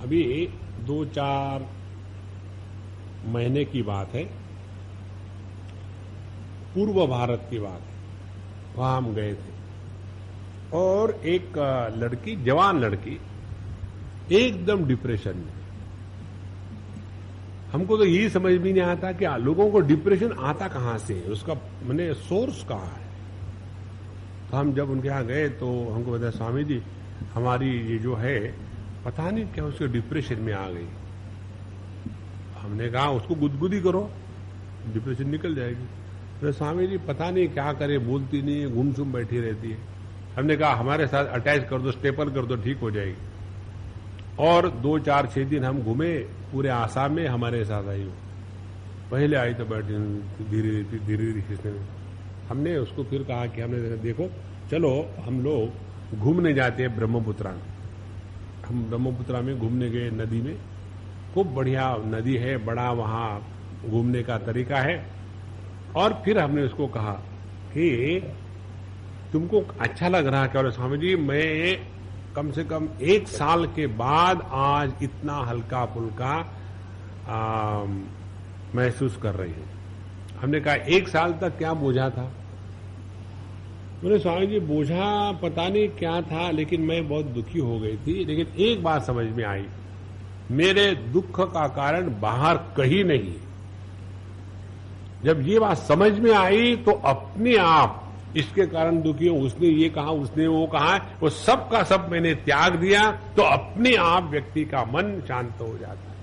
अभी 2-4 महीने की बात है, पूर्व भारत की बात है। वहां हम गए थे, और एक लड़की, जवान लड़की, एकदम डिप्रेशन में। हमको तो यही समझ भी नहीं आता कि लोगों को डिप्रेशन आता कहां से, उसका माने सोर्स कहां है। तो हम जब उनके यहां गए तो हमको बताया, स्वामी जी हमारी ये जो है पता नहीं क्या उसके डिप्रेशन में आ गई। हमने कहा उसको गुदगुदी करो, डिप्रेशन निकल जाएगी। तो स्वामी जी पता नहीं क्या करे, बोलती नहीं है, गुमसुम बैठी रहती है। हमने कहा हमारे साथ अटैच कर दो, स्टेपल कर दो, ठीक हो जाएगी। और 2-4-6 दिन हम घूमे पूरे आसाम में, हमारे साथ आई वो। पहले आई तो बैठी धीरे धीरे खींचने में। हमने उसको फिर कहा कि हमने देखो चलो हम लोग घूमने जाते हैं ब्रह्मपुत्रा में। हम ब्रह्मपुत्रा में घूमने गए, नदी में, खूब बढ़िया नदी है, बड़ा वहां घूमने का तरीका है। और फिर हमने उसको कहा कि तुमको अच्छा लग रहा है क्या? और स्वामी जी मैं कम से कम 1 साल के बाद आज इतना हल्का फुल्का महसूस कर रही हूं। हमने कहा 1 साल तक क्या बोझा था? बोले स्वामी जी बोझा पता नहीं क्या था, लेकिन मैं बहुत दुखी हो गई थी। लेकिन एक बात समझ में आई, मेरे दुख का कारण बाहर कहीं नहीं। जब ये बात समझ में आई तो अपने आप इसके कारण दुखी हूं, उसने ये कहा, उसने वो कहा, वो सब का सब मैंने त्याग दिया, तो अपने आप व्यक्ति का मन शांत हो जाता है।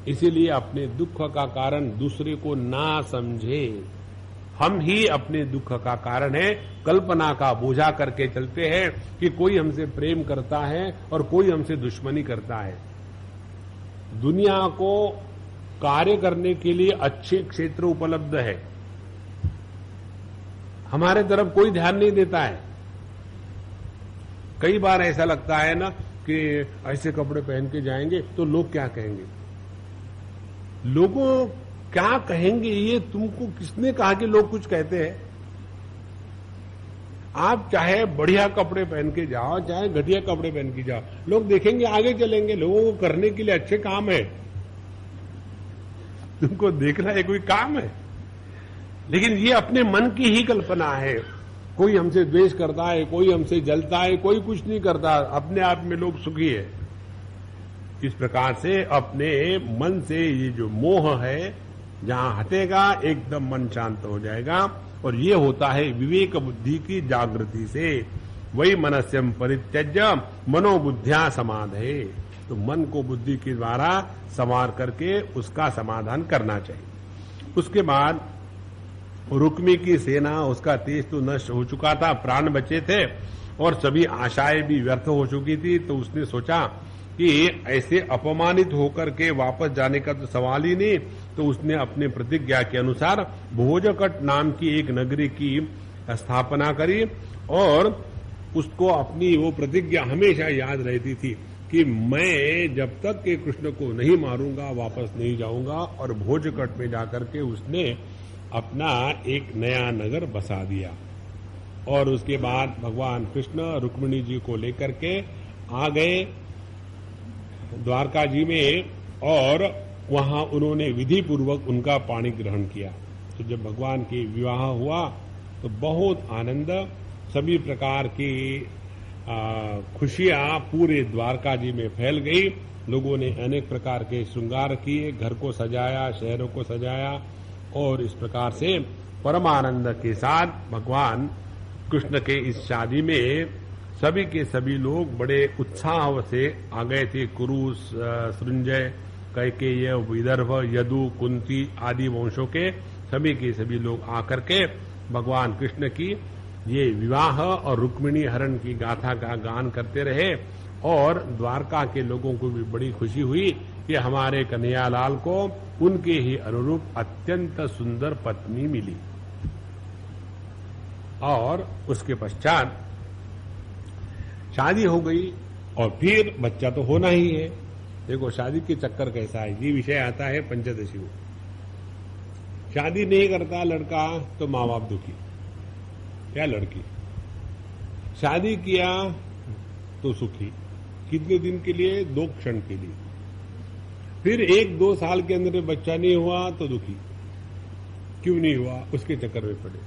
इसीलिए अपने दुख का कारण दूसरे को ना समझे। हम ही अपने दुख का कारण है। कल्पना का बोझा करके चलते हैं कि कोई हमसे प्रेम करता है और कोई हमसे दुश्मनी करता है। दुनिया को कार्य करने के लिए अच्छे क्षेत्र उपलब्ध है, हमारे तरफ कोई ध्यान नहीं देता है। कई बार ऐसा लगता है ना कि ऐसे कपड़े पहन के जाएंगे तो लोग क्या कहेंगे। लोगों क्या कहेंगे ये तुमको किसने कहा कि लोग कुछ कहते हैं? आप चाहे बढ़िया कपड़े पहन के जाओ, चाहे घटिया कपड़े पहन के जाओ, लोग देखेंगे, आगे चलेंगे। लोगों को करने के लिए अच्छे काम है, तुमको देखना है कोई काम है। लेकिन ये अपने मन की ही कल्पना है। कोई हमसे द्वेष करता है, कोई हमसे जलता है, कोई कुछ नहीं करता, अपने आप में लोग सुखी है। इस प्रकार से अपने मन से ये जो मोह है जहां हटेगा एकदम मन शांत हो जाएगा। और ये होता है विवेक बुद्धि की जागृति से। वही मनस्यम परित्यज्य मनोबुद्धिया समाधे। तो मन को बुद्धि के द्वारा संवार करके उसका समाधान करना चाहिए। उसके बाद रुक्मी की सेना, उसका तेज तो नष्ट हो चुका था, प्राण बचे थे और सभी आशाएं भी व्यर्थ हो चुकी थी। तो उसने सोचा कि ऐसे अपमानित होकर के वापस जाने का तो सवाल ही नहीं। तो उसने अपने प्रतिज्ञा के अनुसार भोजकट नाम की एक नगरी की स्थापना करी और उसको अपनी वो प्रतिज्ञा हमेशा याद रहती थी कि मैं जब तक के कृष्ण को नहीं मारूंगा वापस नहीं जाऊंगा। और भोजकट में जाकर के उसने अपना एक नया नगर बसा दिया। और उसके बाद भगवान कृष्ण रुक्मिणी जी को लेकर के आ गए द्वारका जी में और वहां उन्होंने विधि पूर्वक उनका पाणी ग्रहण किया। तो जब भगवान के विवाह हुआ तो बहुत आनंद, सभी प्रकार की खुशियां पूरे द्वारका जी में फैल गई। लोगों ने अनेक प्रकार के श्रृंगार किए, घर को सजाया, शहरों को सजाया और इस प्रकार से परमानंद के साथ भगवान कृष्ण के इस शादी में सभी के सभी लोग बड़े उत्साह से आ गए थे। कुरु, सृंजय, कैकेय, विदर्भ, यदु, कुंती आदि वंशों के सभी के सभी लोग आकर के भगवान कृष्ण की ये विवाह और रुक्मिणी हरण की गाथा का गान करते रहे। और द्वारका के लोगों को भी बड़ी खुशी हुई कि हमारे कन्हैयालाल को उनके ही अनुरूप अत्यंत सुंदर पत्नी मिली। और उसके पश्चात शादी हो गई और फिर बच्चा तो होना ही है। देखो शादी के चक्कर कैसा है, ये विषय आता है पंचदशी में। शादी नहीं करता लड़का तो माँ बाप दुखी या लड़की, शादी किया तो सुखी, कितने दिन के लिए? 2 क्षण के लिए। फिर 1-2 साल के अंदर बच्चा नहीं हुआ तो दुखी, क्यों नहीं हुआ, उसके चक्कर में पड़े।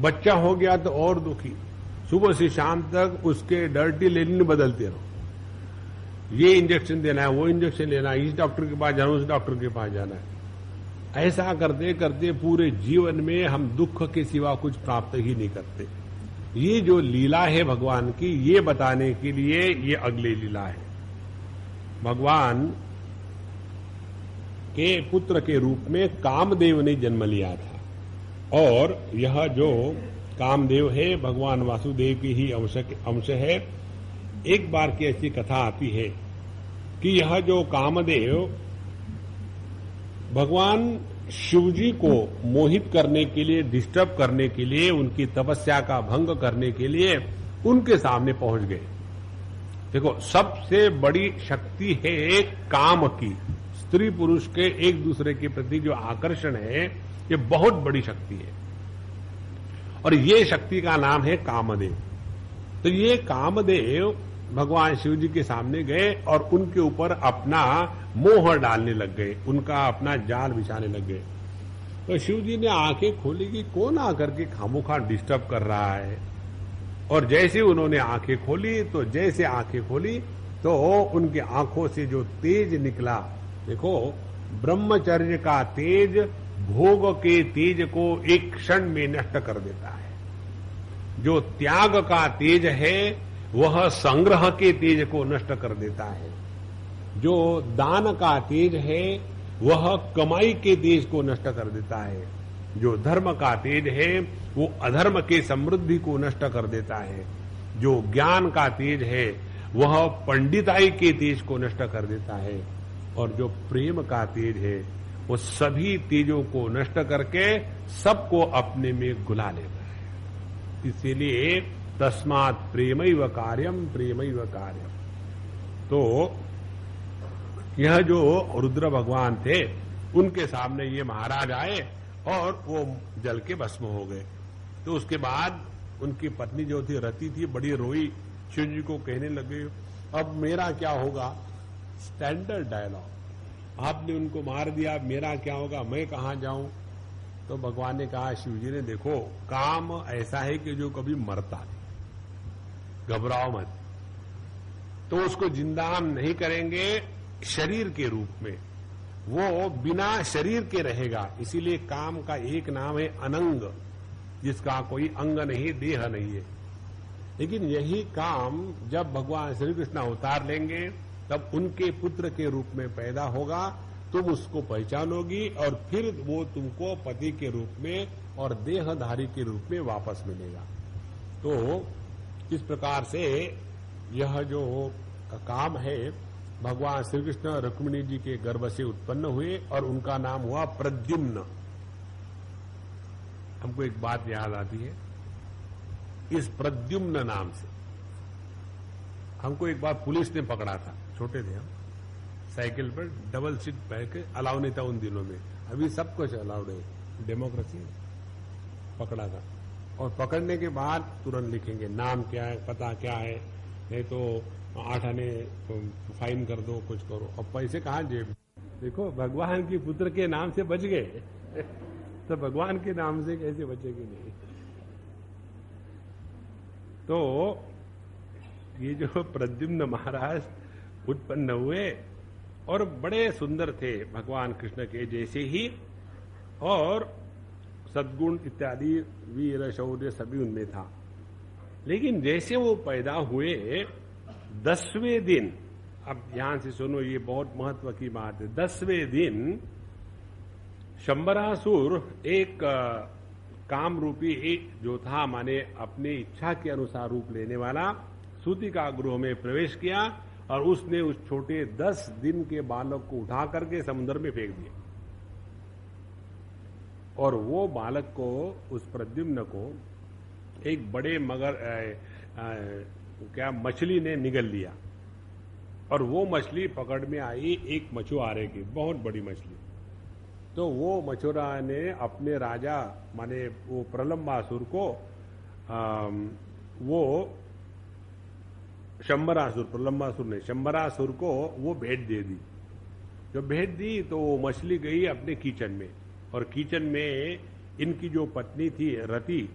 बच्चा हो गया तो और दुखी, सुबह से शाम तक उसके डर्टी लेनिन बदलते रहो। ये इंजेक्शन देना है, वो इंजेक्शन लेना है, इस डॉक्टर के पास जाना, उस डॉक्टर के पास जाना है। ऐसा करते करते पूरे जीवन में हम दुख के सिवा कुछ प्राप्त ही नहीं करते। ये जो लीला है भगवान की, ये बताने के लिए ये अगली लीला है। भगवान के पुत्र के रूप में कामदेव ने जन्म लिया था और यह जो कामदेव है भगवान वासुदेव की ही अंश है। एक बार की ऐसी कथा आती है कि यह जो कामदेव भगवान शिव जी को मोहित करने के लिए, डिस्टर्ब करने के लिए, उनकी तपस्या का भंग करने के लिए उनके सामने पहुंच गए। देखो, सबसे बड़ी शक्ति है काम की। स्त्री पुरुष के एक दूसरे के प्रति जो आकर्षण है, ये बहुत बड़ी शक्ति है, और ये शक्ति का नाम है कामदेव। तो ये कामदेव भगवान शिव जी के सामने गए और उनके ऊपर अपना मोह डालने लग गए, उनका अपना जाल बिछाने लग गए। तो शिव जी ने आंखें खोली कि कौन आकर के खामोखा डिस्टर्ब कर रहा है। और जैसे उन्होंने आंखें खोली, तो जैसे आंखें खोली तो उनकी आंखों से जो तेज निकला, देखो, ब्रह्मचर्य का तेज भोग के तेज को एक क्षण में नष्ट कर देता है। जो त्याग का तेज है वह संग्रह के तेज को नष्ट कर देता है। जो दान का तेज है वह कमाई के तेज को नष्ट कर देता है। जो धर्म का तेज है वो अधर्म के समृद्धि को नष्ट कर देता है। जो ज्ञान का तेज है वह पंडिताई के तेज को नष्ट कर देता है। और जो प्रेम का तेज है वो सभी तेजों को नष्ट करके सबको अपने में घुला लेता है। इसीलिए तस्मात् प्रेमैव कार्यम प्रेमैव कार्यम। तो यह जो रुद्र भगवान थे, उनके सामने ये महाराज आए और वो जल के भस्म हो गए। तो उसके बाद उनकी पत्नी जो थी, रति थी, बड़ी रोई, शिव जी को कहने लगे, अब मेरा क्या होगा। स्टैंडर्ड डायलॉग, आपने उनको मार दिया, मेरा क्या होगा, मैं कहां जाऊं। तो भगवान ने कहा, शिव जी ने, देखो, काम ऐसा है कि जो कभी मरता नहीं, घबराओ मत। तो उसको जिंदा हम नहीं करेंगे शरीर के रूप में, वो बिना शरीर के रहेगा। इसीलिए काम का एक नाम है अनंग, जिसका कोई अंग नहीं, देह नहीं है। लेकिन यही काम जब भगवान श्री कृष्ण अवतार लेंगे, तब उनके पुत्र के रूप में पैदा होगा, तुम उसको पहचानोगी और फिर वो तुमको पति के रूप में और देहधारी के रूप में वापस मिलेगा। तो इस प्रकार से यह जो काम है, भगवान श्री कृष्ण रुक्मिणी जी के गर्भ से उत्पन्न हुए और उनका नाम हुआ प्रद्युम्न। हमको एक बात याद आती है, इस प्रद्युम्न नाम से हमको एक बार पुलिस ने पकड़ा था। छोटे थे हम, साइकिल पर डबल सीट पहन के, अलाउ नहीं था उन दिनों में, अभी सब कुछ अलाउड है, डेमोक्रेसी। पकड़ा था और पकड़ने के बाद तुरंत लिखेंगे नाम क्या है, पता क्या है, नहीं तो 8 आने फाइन कर दो, कुछ करो। अब पैसे कहां जेब। देखो, भगवान के पुत्र के नाम से बच गए तो भगवान के नाम से कैसे बचेगी नहीं। तो ये जो प्रद्युम्न महाराज उत्पन्न हुए और बड़े सुंदर थे, भगवान कृष्ण के जैसे ही, और सद्गुण इत्यादि, वीर शौर्य सभी उनमें था। लेकिन जैसे वो पैदा हुए 10वें दिन, अब ध्यान से सुनो, ये बहुत महत्व की बात है। 10वें दिन शंबरासुर एक काम रूपी एक जो था, माने अपनी इच्छा के अनुसार रूप लेने वाला, सूतिका गृह में प्रवेश किया और उसने उस छोटे 10 दिन के बालक को उठा करके समुद्र में फेंक दिया। और वो बालक को, उस प्रद्युम्न को, एक बड़े क्या मछली ने निगल लिया। और वो मछली पकड़ में आई एक मछुआरे की, बहुत बड़ी मछली। तो वो मछुआरा ने अपने राजा, माने वो प्रलंबासुर को, वो शंबरासुर, प्रलंबासुर ने शंबरासुर को वो भेंट दे दी। जब भेंट दी तो वो मछली गई अपने किचन में, और किचन में इनकी जो पत्नी थी रति,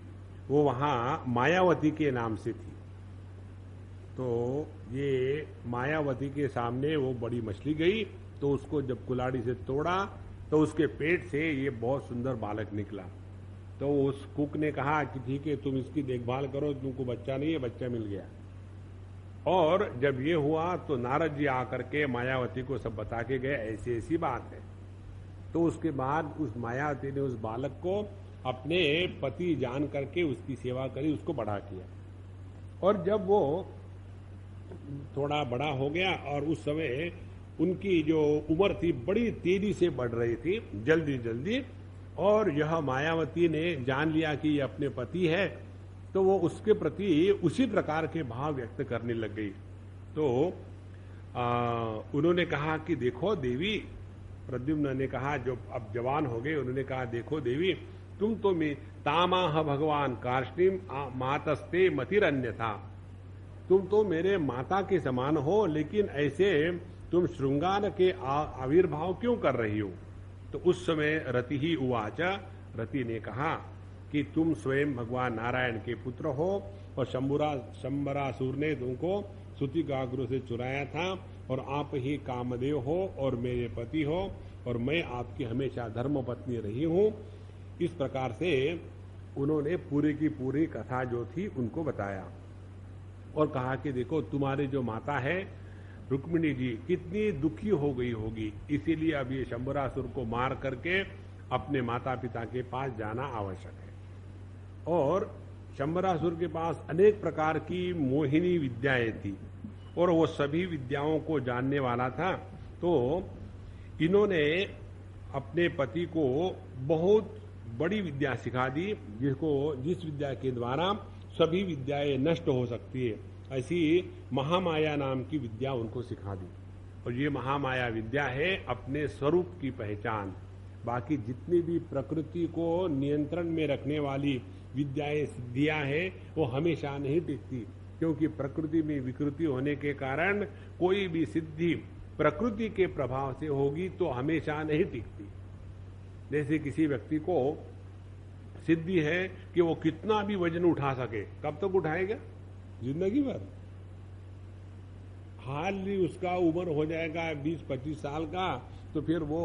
वो वहां मायावती के नाम से थी। तो ये मायावती के सामने वो बड़ी मछली गई, तो उसको जब कुल्हाड़ी से तोड़ा तो उसके पेट से ये बहुत सुंदर बालक निकला। तो उस कुक ने कहा कि ठीक है, तुम इसकी देखभाल करो, तुमको बच्चा नहीं है, बच्चा मिल गया। और जब ये हुआ तो नारद जी आकर के मायावती को सब बता के गए, ऐसी ऐसी बात है। तो उसके बाद उस मायावती ने उस बालक को अपने पति जान करके उसकी सेवा करी, उसको बड़ा किया। और जब वो थोड़ा बड़ा हो गया और उस समय उनकी जो उम्र थी बड़ी तेजी से बढ़ रही थी, जल्दी जल्दी। और यह मायावती ने जान लिया कि ये अपने पति है, तो वो उसके प्रति उसी प्रकार के भाव व्यक्त करने लग गई। तो उन्होंने कहा कि देखो देवी, प्रद्युम्न ने कहा, जो अब जवान हो गए, उन्होंने कहा देखो देवी, तुम तो मैं तामाह भगवान कार्ष्णीम मातस्ते मतिरन्य था, तुम तो मेरे माता के समान हो, लेकिन ऐसे तुम श्रृंगार के आविर्भाव क्यों कर रही हो? तो उस समय रति ही उवाच, रति ने कहा कि तुम स्वयं भगवान नारायण के पुत्र हो और शंबरासुर ने तुमको सूतिकाग्र से चुराया था, और आप ही कामदेव हो और मेरे पति हो, और मैं आपकी हमेशा धर्म पत्नी रही हूं। इस प्रकार से उन्होंने पूरी की पूरी कथा जो थी उनको बताया और कहा कि देखो तुम्हारी जो माता है रुक्मिणी जी कितनी दुखी हो गई होगी, इसीलिए अब ये शंबरासुर को मार करके अपने माता पिता के पास जाना आवश्यक है। और शंबरासुर के पास अनेक प्रकार की मोहिनी विद्याएं थी और वो सभी विद्याओं को जानने वाला था। तो इन्होंने अपने पति को बहुत बड़ी विद्या सिखा दी, जिस विद्या के द्वारा सभी विद्याएं नष्ट हो सकती है, ऐसी महामाया नाम की विद्या उनको सिखा दी। और ये महामाया विद्या है अपने स्वरूप की पहचान। बाकी जितनी भी प्रकृति को नियंत्रण में रखने वाली विद्याएं सिद्धियां हैं वो हमेशा नहीं टिकती, क्योंकि प्रकृति में विकृति होने के कारण कोई भी सिद्धि प्रकृति के प्रभाव से होगी तो हमेशा नहीं टिकती। जैसे किसी व्यक्ति को सिद्धि है कि वो कितना भी वजन उठा सके, कब तक उठाएगा? जिंदगी भर। हाल ही उसका उम्र हो जाएगा 20-25 साल का, तो फिर वो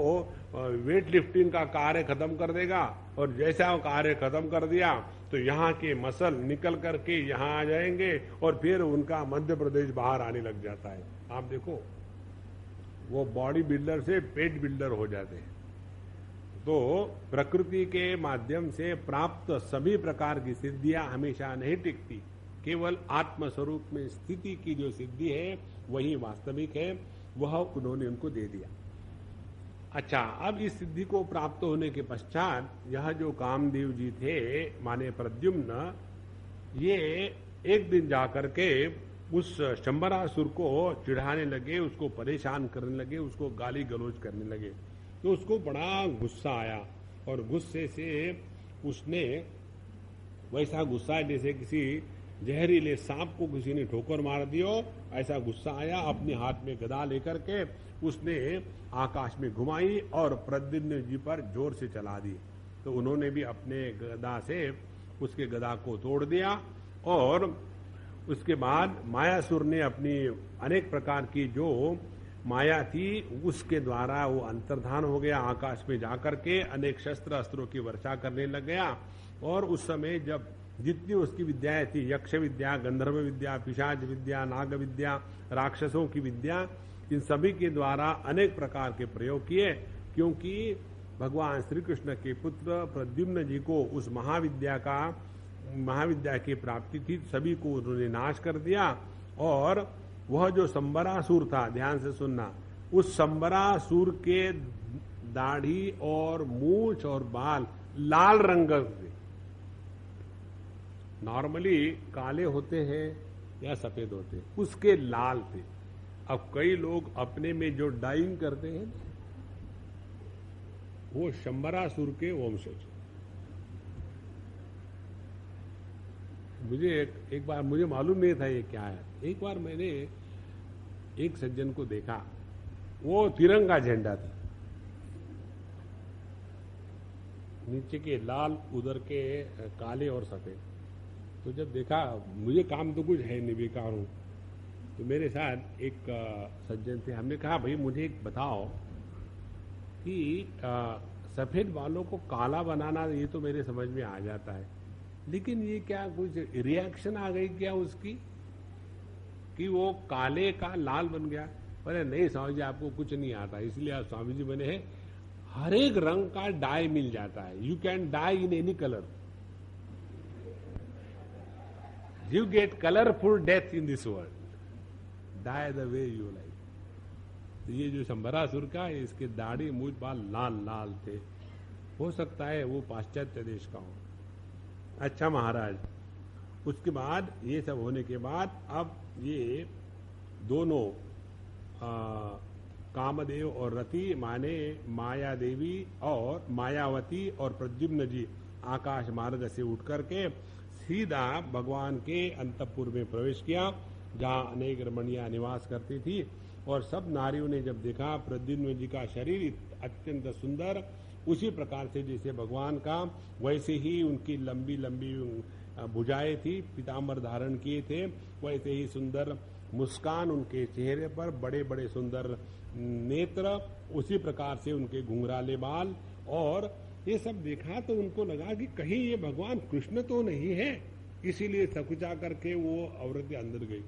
वेट लिफ्टिंग का कार्य खत्म कर देगा, और जैसा वो कार्य खत्म कर दिया तो यहाँ के मसल निकल करके यहाँ आ जाएंगे और फिर उनका मध्य प्रदेश बाहर आने लग जाता है। आप देखो, वो बॉडी बिल्डर से पेट बिल्डर हो जाते हैं। तो प्रकृति के माध्यम से प्राप्त सभी प्रकार की सिद्धियां हमेशा नहीं टिकती, केवल आत्मस्वरूप में स्थिति की जो सिद्धि है वही वास्तविक है, वह उन्होंने उनको दे दिया। अच्छा, अब इस सिद्धि को प्राप्त होने के पश्चात यह जो कामदेव जी थे माने प्रद्युम्न, ये एक दिन जाकर के उस शंबरासुर को चिढ़ाने लगे, उसको परेशान करने लगे, उसको गाली गलौज करने लगे। तो उसको बड़ा गुस्सा आया और गुस्से से उसने, वैसा गुस्सा जैसे किसी जहरीले सांप को किसी ने ठोकर मार दियो, ऐसा गुस्सा आया। अपने हाथ में गदा लेकर के उसने आकाश में घुमाई और प्रद्युम्न जी पर जोर से चला दी। तो उन्होंने भी अपने गदा से उसके गदा को तोड़ दिया, और उसके बाद मायासुर ने अपनी अनेक प्रकार की जो माया थी उसके द्वारा वो अंतर्धान हो गया, आकाश में जाकर के अनेक शस्त्र अस्त्रों की वर्षा करने लग गया। और उस समय जब जितनी उसकी विद्याएं थी, यक्ष विद्या, गंधर्व विद्या, पिशाच विद्या, नाग विद्या, राक्षसों की विद्या, इन सभी के द्वारा अनेक प्रकार के प्रयोग किए, क्योंकि भगवान श्री कृष्ण के पुत्र प्रद्युम्न जी को उस महाविद्या की प्राप्ति थी, सभी को उन्होंने नाश कर दिया। और वह जो शंबरासुर था, ध्यान से सुनना, उस शंबरासुर के दाढ़ी और मूछ और बाल लाल रंग के, नॉर्मली काले होते हैं या सफेद होते हैं, उसके लाल थे। अब कई लोग अपने में जो डाइंग करते हैं वो शंबरासुर के वंशज। मुझे एक बार मुझे मालूम नहीं था ये क्या है। एक बार मैंने एक सज्जन को देखा, वो तिरंगा झंडा था, नीचे के लाल, उधर के काले और सफेद। तो जब देखा, मुझे काम तो कुछ है नहीं, बेकार हूं, तो मेरे साथ एक सज्जन थे, हमने कहा भाई मुझे एक बताओ कि सफेद बालों को काला बनाना ये तो मेरे समझ में आ जाता है, लेकिन ये क्या कुछ रिएक्शन आ गई क्या उसकी कि वो काले का लाल बन गया? बोले नहीं स्वामी जी, आपको कुछ नहीं आता, इसलिए आप स्वामी जी बने हैं। हर एक रंग का डाई मिल जाता है, you can die in any colour, you get colourful death in this world, die the way you like. ये जो शंबरासुर का है, इसके दाढ़ी मूछ बाल लाल लाल थे। हो सकता है वो पाश्चात्य देश का हो। अच्छा महाराज, उसके बाद ये सब होने के बाद अब ये दोनों कामदेव और रति माने माया देवी और मायावती और प्रद्युम्न जी आकाश मार्ग से उठ करके सीधा भगवान के अंतःपुर में प्रवेश किया, जहाँ अनेक रमणियां निवास करती थी। और सब नारियों ने जब देखा प्रद्युम्न जी का शरीर अत्यंत सुंदर, उसी प्रकार से जैसे भगवान का, वैसे ही उनकी लंबी लंबी भुजाएं थी, पीतांबर धारण किए थे, वैसे ही सुंदर मुस्कान उनके चेहरे पर, बड़े बड़े सुंदर नेत्र, उसी प्रकार से उनके घुंघराले बाल। और ये सब देखा तो उनको लगा कि कहीं ये भगवान कृष्ण तो नहीं है, इसीलिए सकुचा करके वो औरतें अंदर गई।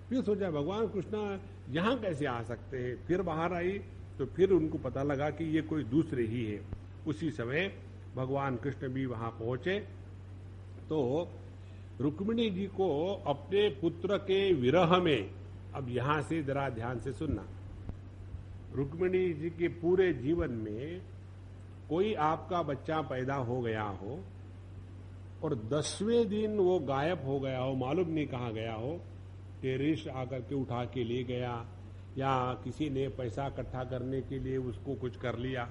फिर सोचा भगवान कृष्ण यहाँ कैसे आ सकते हैं, फिर बाहर आई तो फिर उनको पता लगा कि ये कोई दूसरे ही है। उसी समय भगवान कृष्ण भी वहां पहुंचे तो रुक्मिणी जी को अपने पुत्र के विरह में, अब यहां से जरा ध्यान से सुनना, रुक्मिणी जी के पूरे जीवन में कोई आपका बच्चा पैदा हो गया हो और 10वें दिन वो गायब हो गया हो, मालूम नहीं कहाँ गया हो, टेररिस्ट आकर के उठा के ले गया या किसी ने पैसा इकट्ठा करने के लिए उसको कुछ कर लिया,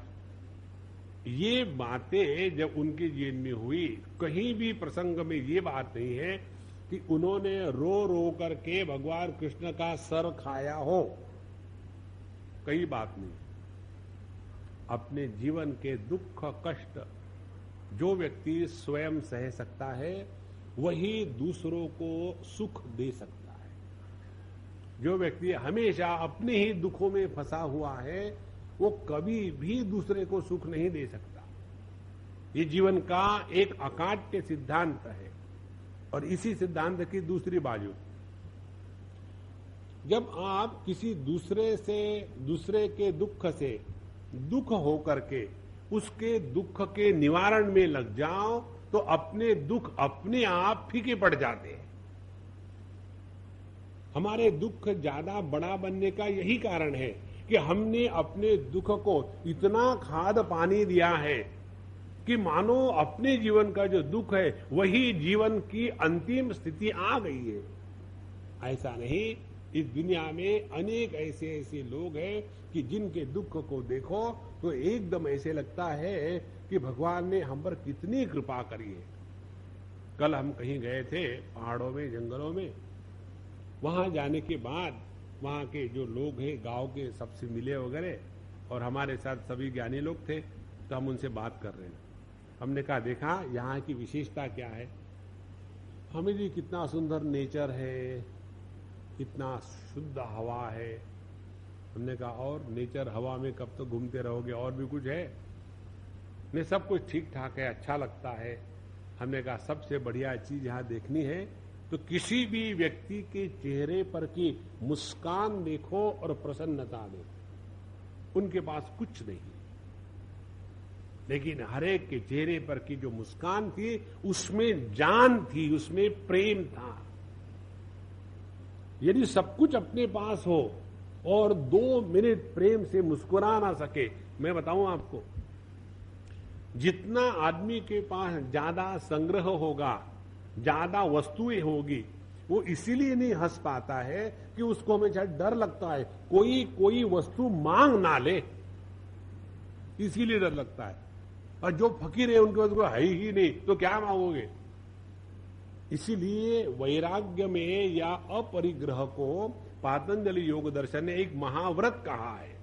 ये बातें जब उनके जीवन में हुई, कहीं भी प्रसंग में ये बात नहीं है कि उन्होंने रो रो करके भगवान कृष्ण का सर खाया हो, कई बात नहीं। अपने जीवन के दुख कष्ट जो व्यक्ति स्वयं सह सकता है, वही दूसरों को सुख दे सकता है। जो व्यक्ति हमेशा अपने ही दुखों में फंसा हुआ है, वो कभी भी दूसरे को सुख नहीं दे सकता। ये जीवन का एक अकाट्य सिद्धांत है। और इसी सिद्धांत की दूसरी बाजू, जब आप किसी दूसरे के दुख से दुख होकर के उसके दुख के निवारण में लग जाओ तो अपने दुख अपने आप फीके पड़ जाते हैं। हमारे दुख ज्यादा बड़ा बनने का यही कारण है कि हमने अपने दुख को इतना खाद पानी दिया है कि मानो अपने जीवन का जो दुख है वही जीवन की अंतिम स्थिति आ गई है। ऐसा नहीं, इस दुनिया में अनेक ऐसे लोग हैं कि जिनके दुख को देखो तो एकदम ऐसे लगता है कि भगवान ने हम पर कितनी कृपा करी है। कल हम कहीं गए थे पहाड़ों में, जंगलों में, वहां जाने के बाद वहां के जो लोग हैं गांव के सबसे मिले वगैरह, और हमारे साथ सभी ज्ञानी लोग थे, तो हम उनसे बात कर रहे हैं। हमने कहा देखा यहाँ की विशेषता क्या है, हमें जी कितना सुंदर नेचर है, कितना शुद्ध हवा है। हमने कहा और नेचर हवा में कब तो घूमते रहोगे, और भी कुछ है? नहीं, सब कुछ ठीक ठाक है, अच्छा लगता है। हमने कहा सबसे बढ़िया चीज यहाँ देखनी है तो किसी भी व्यक्ति के चेहरे पर की मुस्कान देखो और प्रसन्नता देखो। उनके पास कुछ नहीं, लेकिन हरेक के चेहरे पर की जो मुस्कान थी उसमें जान थी, उसमें प्रेम था। यदि सब कुछ अपने पास हो और 2 मिनट प्रेम से मुस्कुरा ना सके, मैं बताऊं आपको, जितना आदमी के पास ज्यादा संग्रह होगा, ज्यादा वस्तुएं होगी, वो इसीलिए नहीं हंस पाता है कि उसको हमेशा डर लगता है कोई वस्तु मांग ना ले, इसीलिए डर लगता है। और जो फकीर है उनके पास है ही नहीं तो क्या मांगोगे? इसीलिए वैराग्य में या अपरिग्रह को पातंजलि योग दर्शन ने एक महाव्रत कहा है।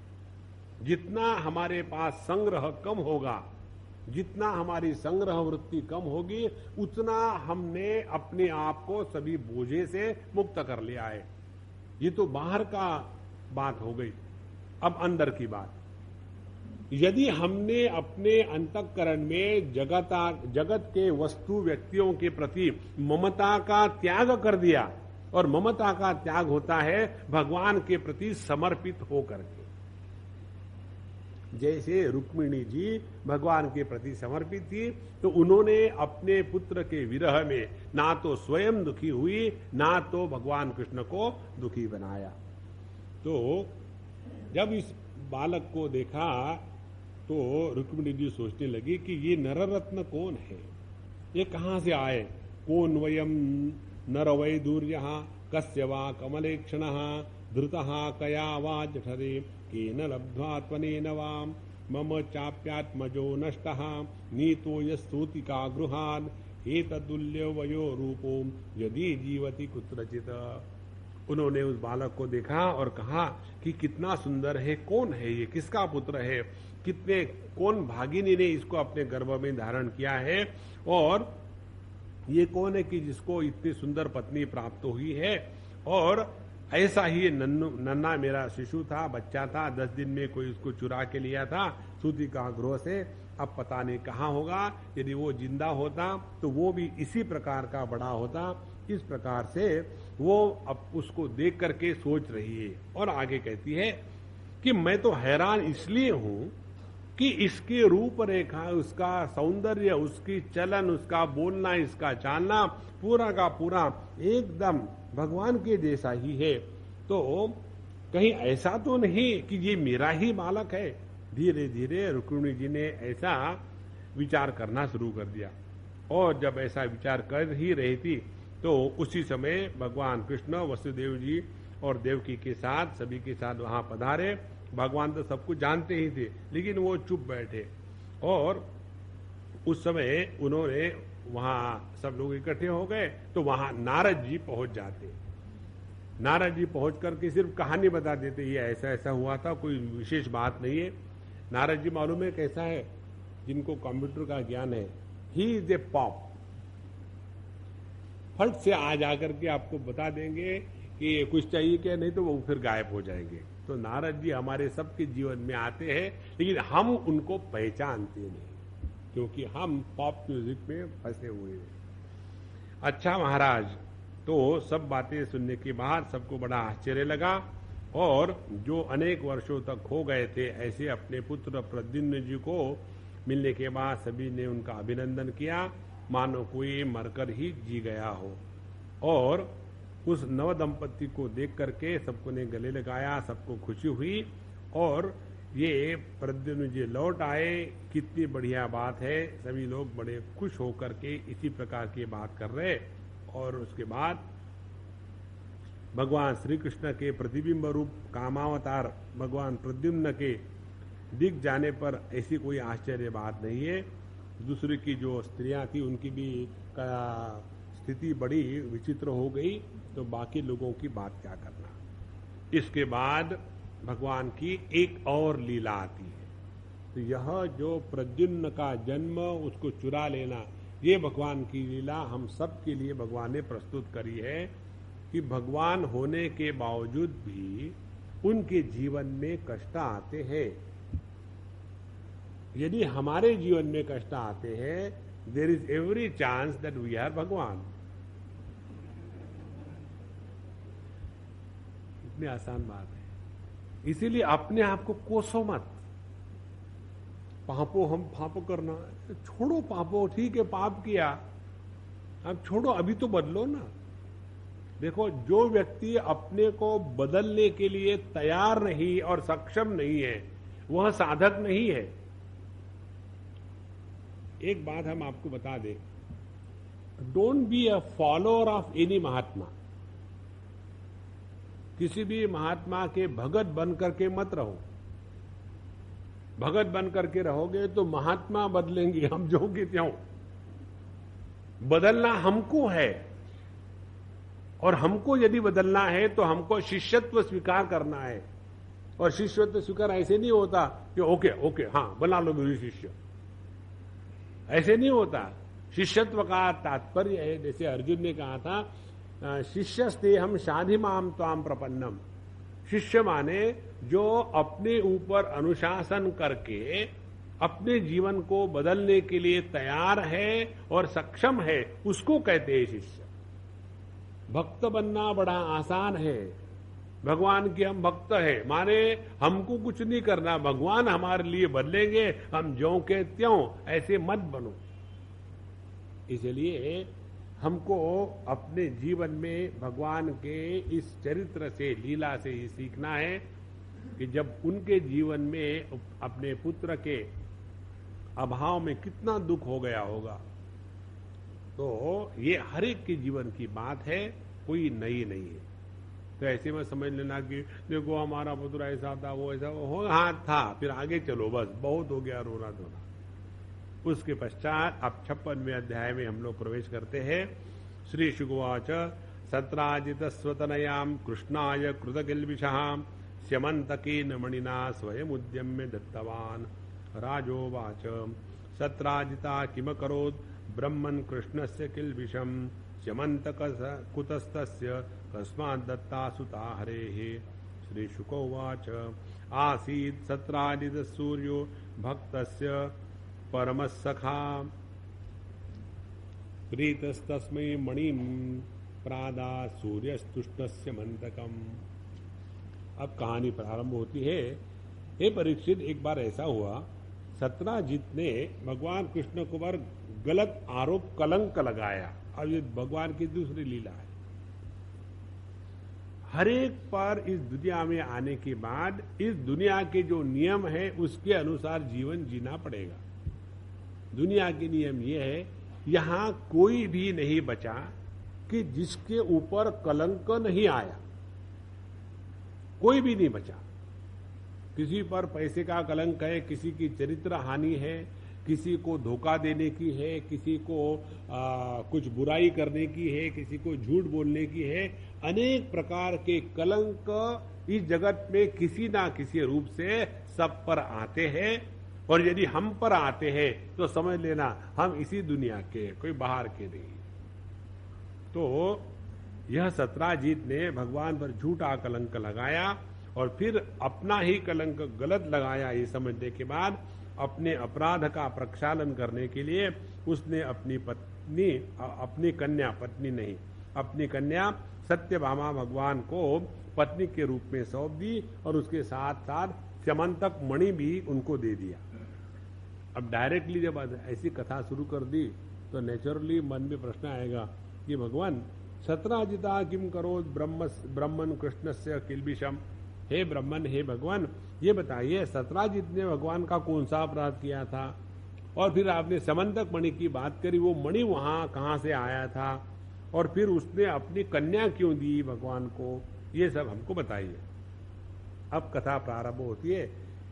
जितना हमारे पास संग्रह कम होगा, जितना हमारी संग्रह वृत्ति कम होगी, उतना हमने अपने आप को सभी बोझे से मुक्त कर लिया है। ये तो बाहर का बात हो गई। अब अंदर की बात, यदि हमने अपने अंतःकरण में जगत के वस्तु व्यक्तियों के प्रति ममता का त्याग कर दिया, और ममता का त्याग होता है भगवान के प्रति समर्पित होकर के। जैसे रुक्मिणी जी भगवान के प्रति समर्पित थी, तो उन्होंने अपने पुत्र के विरह में ना तो स्वयं दुखी हुई, ना तो भगवान कृष्ण को दुखी बनाया। तो जब इस बालक को देखा तो रुक्मिणी जी सोचने लगी कि ये नररत्न कौन है, ये कहाँ से आए। कौन वयम नर वैदूर्यः कस्य वा कमलेक्षणः धृतः कया वा जठरे केन लब्ध्वा त्वनेन वाम मम चाप्यात्मजो नष्टः नीतो यस्तूतिका गृहात् एतदुल्य वयो रूपो यदि जीवति कुत्रचित्। उन्होंने उस बालक को देखा और कहा कि कितना सुंदर है, कौन है ये, किसका पुत्र है, कितने कौन भागिनी ने इसको अपने गर्भ में धारण किया है, और ये कौन है कि जिसको इतनी सुंदर पत्नी प्राप्त हुई है। और ऐसा ही नन्ना मेरा शिशु था, बच्चा था, 10 दिन में कोई उसको चुरा के लिया था सूती का गृह से, अब पता नहीं कहाँ होगा। यदि वो जिंदा होता तो वो भी इसी प्रकार का बड़ा होता। इस प्रकार से वो अब उसको देख करके सोच रही है और आगे कहती है कि मैं तो हैरान इसलिए हूं कि इसकी रूपरेखा, उसका सौंदर्य, उसकी चलन, उसका बोलना, इसका चालना पूरा का पूरा एकदम भगवान के जैसा ही है। तो कहीं ऐसा तो नहीं कि ये मेरा ही बालक है। धीरे धीरे रुक्मिणी जी ने ऐसा विचार करना शुरू कर दिया, और जब ऐसा विचार कर ही रही थी तो उसी समय भगवान कृष्ण वसुदेव जी और देवकी के साथ, सभी के साथ वहां पधारे। भगवान तो सब कुछ जानते ही थे, लेकिन वो चुप बैठे, और उस समय उन्होंने वहां सब लोग इकट्ठे हो गए तो वहां नारद जी पहुंच जाते। नारद जी पहुंच करके सिर्फ कहानी बता देते, ये ऐसा ऐसा हुआ था, कोई विशेष बात नहीं है। नारद जी मालूम है कैसा है, जिनको कंप्यूटर का ज्ञान है, ही इज ए पॉप, फट से आ जाकर के आपको बता देंगे कि कुछ चाहिए क्या, नहीं तो वो फिर गायब हो जाएंगे। तो नारद जी हमारे सबके जीवन में आते हैं, लेकिन हम उनको पहचानते नहीं, क्योंकि हम पॉप म्यूजिक में फंसे हुए हैं। अच्छा महाराज, तो सब बातें सुनने के बाद सबको बड़ा आश्चर्य लगा, और जो अनेक वर्षों तक खो गए थे ऐसे अपने पुत्र प्रद्युम्न जी को मिलने के बाद सभी ने उनका अभिनंदन किया, मानो कोई मरकर ही जी गया हो। और उस नव दंपति को देख करके सबको ने गले लगाया, सबको खुशी हुई, और ये प्रद्युम्न जी लौट आए, कितनी बढ़िया बात है। सभी लोग बड़े खुश होकर के इसी प्रकार की बात कर रहे। और उसके बाद भगवान श्री कृष्ण के प्रतिबिंब रूप कामावतार भगवान प्रद्युम्न के दिख जाने पर ऐसी कोई आश्चर्य बात नहीं है। दूसरी की जो स्त्रियां थी उनकी भी स्थिति बड़ी विचित्र हो गई, तो बाकी लोगों की बात क्या करना। इसके बाद भगवान की एक और लीला आती है। तो यह जो प्रद्युम्न का जन्म, उसको चुरा लेना, ये भगवान की लीला हम सब के लिए भगवान ने प्रस्तुत करी है कि भगवान होने के बावजूद भी उनके जीवन में कष्ट आते हैं। यदि हमारे जीवन में कष्ट आते हैं, there is every chance that we are भगवान। इतनी आसान बात है। इसीलिए अपने आप को कोसो मत। पापों हम पाप करना, छोड़ो पापों, ठीक है पाप किया, अब छोड़ो, अभी तो बदलो ना। देखो, जो व्यक्ति अपने को बदलने के लिए तैयार नहीं और सक्षम नहीं है, वह साधक नहीं है। एक बात हम आपको बता दें, don't be a follower of any mahatma. किसी भी महात्मा के भगत बन करके मत रहो। भगत बन करके रहोगे तो महात्मा बदलेंगे, हम जो के त्यों। बदलना हमको है, और हमको यदि बदलना है तो हमको शिष्यत्व स्वीकार करना है। और शिष्यत्व स्वीकार ऐसे नहीं होता कि ओके ओके हाँ बना लो मेरी शिष्य, ऐसे नहीं होता। शिष्यत्व का तात्पर्य है, जैसे अर्जुन ने कहा था, शिष्यस्ते हम शाधिमाम त्वाम प्रपन्नम। शिष्य माने जो अपने ऊपर अनुशासन करके अपने जीवन को बदलने के लिए तैयार है और सक्षम है, उसको कहते हैं शिष्य। भक्त बनना बड़ा आसान है। भगवान के हम भक्त हैं, माने हमको कुछ नहीं करना, भगवान हमारे लिए बदलेंगे, हम ज्यों के त्यों। ऐसे मत बनो। इसलिए हमको अपने जीवन में भगवान के इस चरित्र से, लीला से ही सीखना है। कि जब उनके जीवन में अपने पुत्र के अभाव में कितना दुख हो गया होगा। तो ये हर एक के जीवन की बात है, कोई नई नहीं है। तो ऐसे में समझ लेना कि देखो हमारा पुत्र ऐसा था, वो ऐसा हो, हाँ था, फिर आगे चलो, बस बहुत हो गया रोना धोना। उसके पश्चात अब 56वें अध्याय में हम लोग प्रवेश करते हैं। श्री शुकवाच सत्राजित स्वतनयाम कृष्णाय कृतकिल्बिषाम स्यमंतकेन मणिना स्वयं उद्यम्य दत्तवान। राजोवाच सत्राजिता किमकरोत् ब्रह्मन् कृष्णस्य किल्बिषम् स्यमंतक कुतस्तस्य कस्मात् दत्ता सुता हरेः। श्री शुकोवाच आसीत् सत्राजित सूर्यो भक्तस्य परमसखा प्रीतस्तस्मै मणिं प्रादा सूर्यस्तुष्टस्य मंतकम। अब कहानी प्रारंभ होती है। हे परीक्षित, एक बार ऐसा हुआ, सत्राजित ने भगवान कृष्ण को पर गलत आरोप कलंक लगाया। अब ये भगवान की दूसरी लीला है। हर एक पर इस दुनिया में आने के बाद इस दुनिया के जो नियम है उसके अनुसार जीवन जीना पड़ेगा। दुनिया के नियम ये है, यहां कोई भी नहीं बचा कि जिसके ऊपर कलंक नहीं आया। कोई भी नहीं बचा। किसी पर पैसे का कलंक है, किसी की चरित्र हानि है, किसी को धोखा देने की है, किसी को कुछ बुराई करने की है, किसी को झूठ बोलने की है। अनेक प्रकार के कलंक इस जगत में किसी ना किसी रूप से सब पर आते हैं। और यदि हम पर आते हैं तो समझ लेना हम इसी दुनिया के, कोई बाहर के नहीं। तो यह सत्राजित ने भगवान पर झूठा कलंक लगाया और फिर अपना ही कलंक गलत लगाया। ये समझने के बाद अपने अपराध का प्रक्षालन करने के लिए उसने अपनी पत्नी, अपनी कन्या, पत्नी नहीं, अपनी कन्या सत्यभामा भगवान को पत्नी के रूप में सौंप दी और उसके साथ साथ स्यमंतक मणि भी उनको दे दिया। अब डायरेक्टली जब ऐसी कथा शुरू कर दी तो नेचुरली मन में प्रश्न आएगा कि भगवान सत्राजिता किम करो ब्रह्मन कृष्णस्य किल्बिषम। हे ब्रह्मन, हे भगवान, ये बताइए सत्राजित ने भगवान का कौन सा अपराध किया था? और फिर आपने समंतक मणि की बात करी, वो मणि वहां कहां से आया था? और फिर उसने अपनी कन्या क्यों दी भगवान को? ये सब हमको बताइए। अब कथा प्रारंभ होती है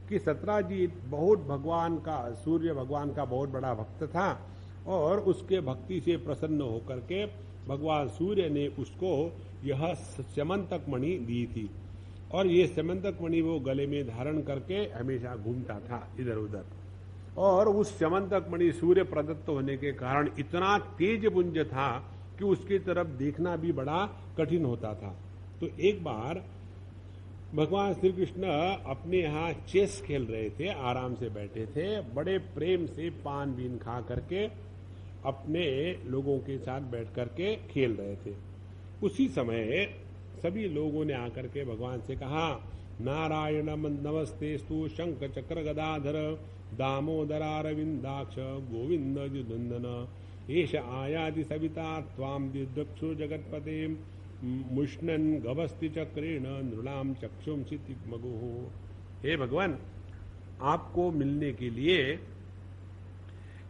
कि सत्राजित बहुत भगवान का, सूर्य भगवान का बहुत बड़ा भक्त था और उसके भक्ति से प्रसन्न होकर के भगवान सूर्य ने उसको यह स्यमंतक मणि दी थी। और ये स्यमंतक मणि वो गले में धारण करके हमेशा घूमता था इधर उधर। और उस स्यमंतक मणि सूर्य प्रदत्त होने के कारण इतना तेज पुंज था कि उसकी तरफ देखना भी बड़ा कठिन होता था। तो एक बार भगवान श्री कृष्ण अपने यहाँ चेस खेल रहे थे, आराम से बैठे थे, बड़े प्रेम से पान बीन खा करके अपने लोगों के साथ बैठ करके खेल रहे थे। उसी समय सभी लोगों ने आकर के भगवान से कहा, नारायण नमस्तेस्तु शंख चक्र गदाधर दामोदरारविंदाक्ष गोविंद जुदंदन एष आयाति सविता त्वाम दिदक्षु जगतपते मुष्णन गवस्ति चक्रेण नृणाम चक्षुंसि तिग्मगुः। हे भगवान, आपको मिलने के लिए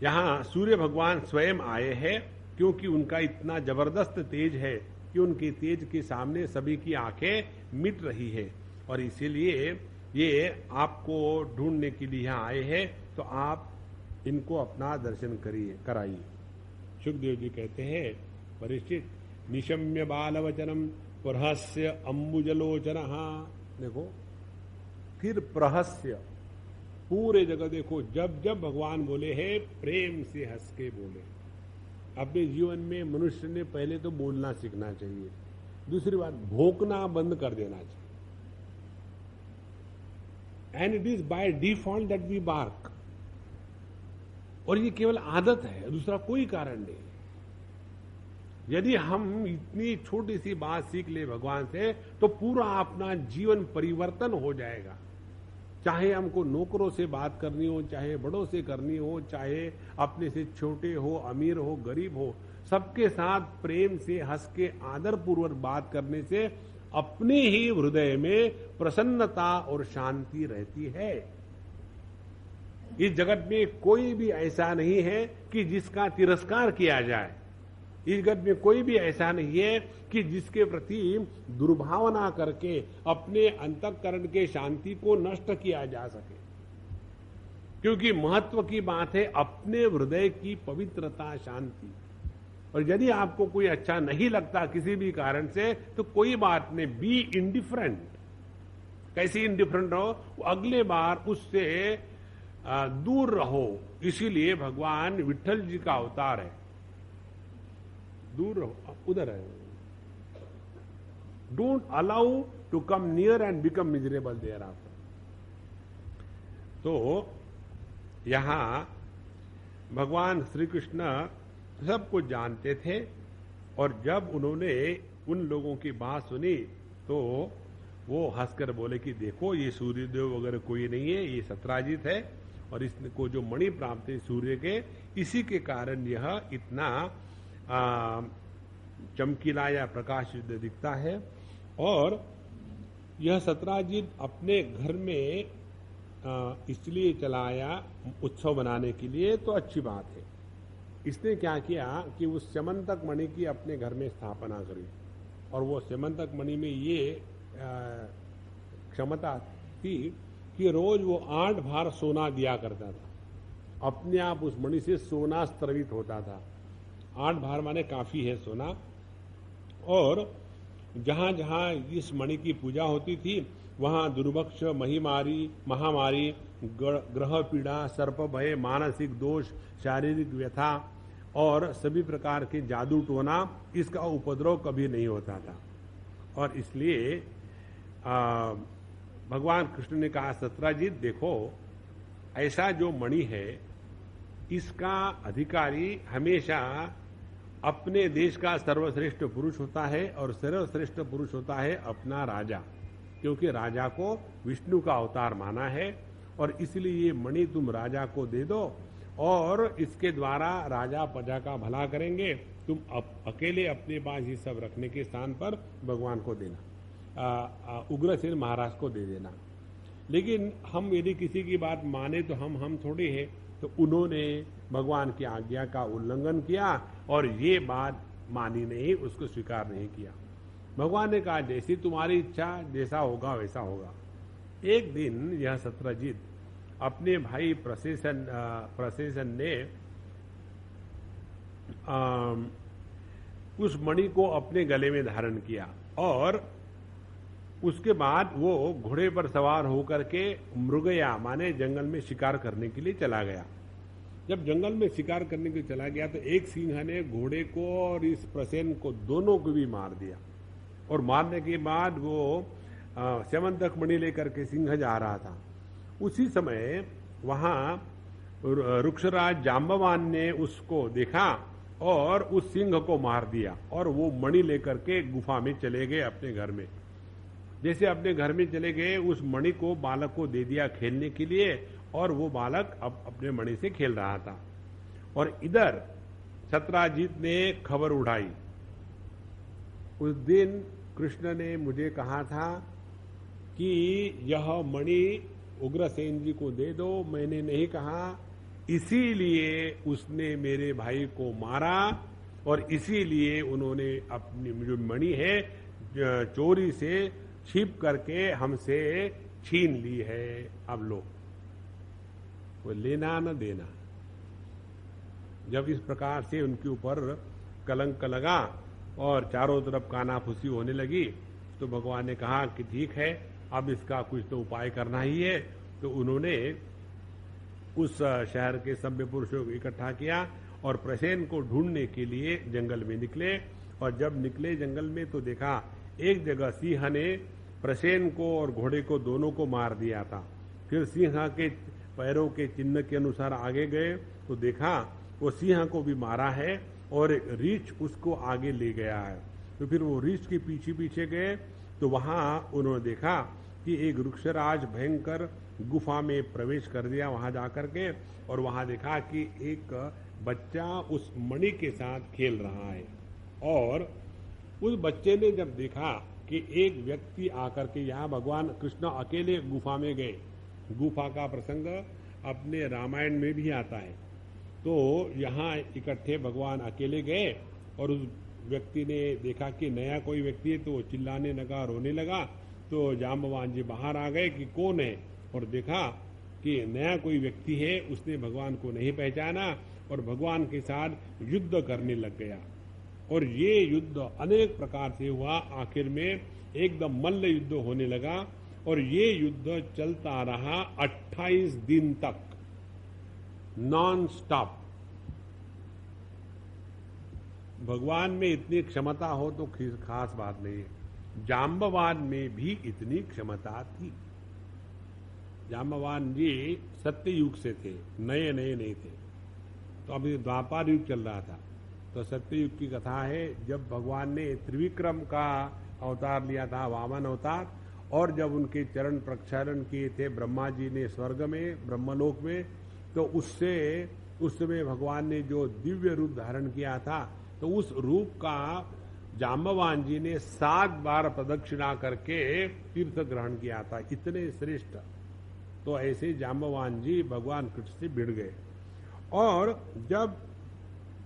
यहाँ सूर्य भगवान स्वयं आए हैं, क्योंकि उनका इतना जबरदस्त तेज है कि उनके तेज के सामने सभी की आंखें मिट रही है। और इसीलिए ये आपको ढूंढने के लिए यहाँ आए हैं, तो आप इनको अपना दर्शन कराइए। सुखदेव जी कहते हैं, परीक्षित, निशम्य बालवचनम प्रहस्य अंबुजलोचनः। देखो, फिर प्रहस्य, पूरे जगह देखो, जब जब भगवान बोले हैं प्रेम से हंस के बोले। अपने जीवन में मनुष्य ने पहले तो बोलना सीखना चाहिए। दूसरी बात, भौंकना बंद कर देना चाहिए। And it is by default that we bark. और ये केवल आदत है, दूसरा कोई कारण नहीं। यदि हम इतनी छोटी सी बात सीख ले भगवान से तो पूरा अपना जीवन परिवर्तन हो जाएगा। चाहे हमको नौकरों से बात करनी हो, चाहे बड़ों से करनी हो, चाहे अपने से छोटे हो, अमीर हो, गरीब हो, सबके साथ प्रेम से हंस के आदर पूर्वक बात करने से अपने ही हृदय में प्रसन्नता और शांति रहती है। इस जगत में कोई भी ऐसा नहीं है कि जिसका तिरस्कार किया जाए। इस जगत में कोई भी ऐसा नहीं है कि जिसके प्रति दुर्भावना करके अपने अंतःकरण के शांति को नष्ट किया जा सके। क्योंकि महत्व की बात है अपने हृदय की पवित्रता, शांति। और यदि आपको कोई अच्छा नहीं लगता किसी भी कारण से, तो कोई बात नहीं, बी इंडिफरेंट। कैसी इंडिफरेंट रहो, अगले बार उससे दूर रहो। इसीलिए भगवान विट्ठल जी का अवतार है। दूर रहो, उधर है। Don't allow to come near and become miserable there after. तो यहां भगवान श्री कृष्ण सब कुछ जानते थे, और जब उन्होंने उन लोगों की बात सुनी तो वो हंसकर बोले कि देखो, ये सूर्यदेव वगैरह कोई नहीं है, ये सत्राजित है, और इसको जो मणि प्राप्त है सूर्य के, इसी के कारण यह इतना चमकीला या प्रकाशित दिखता है। और यह सत्राजित अपने घर में इसलिए चलाया उत्सव बनाने के लिए, तो अच्छी बात है। इसने क्या किया कि उस स्यमंतक मणि की अपने घर में स्थापना करी, और वो स्यमंतक मणि में ये क्षमता थी कि रोज वो 8 भार सोना दिया करता था। अपने आप उस मणि से सोना स्त्रवित होता था। 8 भार माने काफी है सोना। और जहां जहां इस मणि की पूजा होती थी, वहां दुर्भक्ष, महामारी, ग्रह पीड़ा, सर्प भय, मानसिक दोष, शारीरिक व्यथा और सभी प्रकार के जादू टोना, इसका उपद्रव कभी नहीं होता था। और इसलिए भगवान कृष्ण ने कहा, सत्राजित देखो, ऐसा जो मणि है, इसका अधिकारी हमेशा अपने देश का सर्वश्रेष्ठ पुरुष होता है, और सर्वश्रेष्ठ पुरुष होता है अपना राजा। क्योंकि राजा को विष्णु का अवतार माना है, और इसलिए ये मणि तुम राजा को दे दो, और इसके द्वारा राजा प्रजा का भला करेंगे। तुम अकेले अपने पास ये सब रखने के स्थान पर भगवान को देना, उग्रसेन महाराज को दे देना। लेकिन हम यदि किसी की बात माने तो हम थोड़े हैं। तो उन्होंने भगवान की आज्ञा का उल्लंघन किया, और ये बात मानी नहीं, उसको स्वीकार नहीं किया। भगवान ने कहा, जैसी तुम्हारी इच्छा, जैसा होगा वैसा होगा। एक दिन यह सत्रजीत अपने भाई प्रसेसन ने उस मणि को अपने गले में धारण किया, और उसके बाद वो घोड़े पर सवार होकर के मृगया माने जंगल में शिकार करने के लिए चला गया। जब जंगल में शिकार करने के लिए चला गया, तो एक सिंह ने घोड़े को और इस प्रसेन को, दोनों को भी मार दिया। और मारने के बाद वो स्यमंतक मणि लेकर के सिंह जा रहा था। उसी समय वहां वृक्षराज जाम्बवान ने उसको देखा और उस सिंह को मार दिया, और वो मणि लेकर के गुफा में चले गए अपने घर में। जैसे अपने घर में चले गए, उस मणि को बालक को दे दिया खेलने के लिए, और वो बालक अब अपने मणि से खेल रहा था। और इधर सत्राजित ने खबर उठाई, उस दिन कृष्ण ने मुझे कहा था कि यह मणि उग्रसेन जी को दे दो, मैंने नहीं कहा, इसीलिए उसने मेरे भाई को मारा, और इसीलिए उन्होंने अपनी जो मणि है चोरी से छिप करके हमसे छीन ली है। अब लो, वो लेना न देना। जब इस प्रकार से उनके ऊपर कलंक लगा और चारों तरफ कानाफूसी होने लगी, तो भगवान ने कहा कि ठीक है, अब इसका कुछ तो उपाय करना ही है। तो उन्होंने उस शहर के सभ्य पुरुषों को इकट्ठा किया और प्रसेन को ढूंढने के लिए जंगल में निकले। और जब निकले जंगल में, तो देखा एक जगह सिंह ने प्रसेन को और घोड़े को, दोनों को मार दिया था। फिर सिंह के पैरों के चिन्ह के अनुसार आगे गए, तो देखा वो सिंह को भी मारा है, और एक रीछ उसको आगे ले गया है। तो फिर वो रीछ के पीछे पीछे गए, तो वहां उन्होंने देखा कि एक वृक्षराज भयंकर गुफा में प्रवेश कर दिया वहां जाकर के, और वहां देखा कि एक बच्चा उस मणि के साथ खेल रहा है। और उस बच्चे ने जब देखा कि एक व्यक्ति आकर के यहाँ भगवान कृष्ण अकेले गुफा में गए। गुफा का प्रसंग अपने रामायण में भी आता है। तो यहाँ इकट्ठे भगवान अकेले गए और उस व्यक्ति ने देखा कि नया कोई व्यक्ति है, तो चिल्लाने लगा, रोने लगा। तो जाम्बवान जी बाहर आ गए कि कौन है, और देखा कि नया कोई व्यक्ति है। उसने भगवान को नहीं पहचाना और भगवान के साथ युद्ध करने लग गया। और ये युद्ध अनेक प्रकार से हुआ। आखिर में एकदम मल्ल युद्ध होने लगा और ये युद्ध चलता रहा 28 दिन तक, नॉन स्टॉप। भगवान में इतनी क्षमता हो तो खास बात नहीं है। जाम्बवान में भी इतनी क्षमता थी। जाम्बवान जी सत्ययुग से थे, नए नए नहीं थे। तो अभी द्वापर युग चल रहा था। तो सत्ययुग की कथा है, जब भगवान ने त्रिविक्रम का अवतार लिया था, वामन अवतार, और जब उनके चरण प्रक्षालन किए थे ब्रह्मा जी ने स्वर्ग में, ब्रह्मलोक में, तो उससे उस समय भगवान ने जो दिव्य रूप धारण किया था, तो उस रूप का जाम्बवान जी ने 7 बार प्रदक्षिणा करके तीर्थ ग्रहण किया था। इतने श्रेष्ठ। तो ऐसे जाम्बवान जी भगवान कृष्ण से भिड़ गए। और जब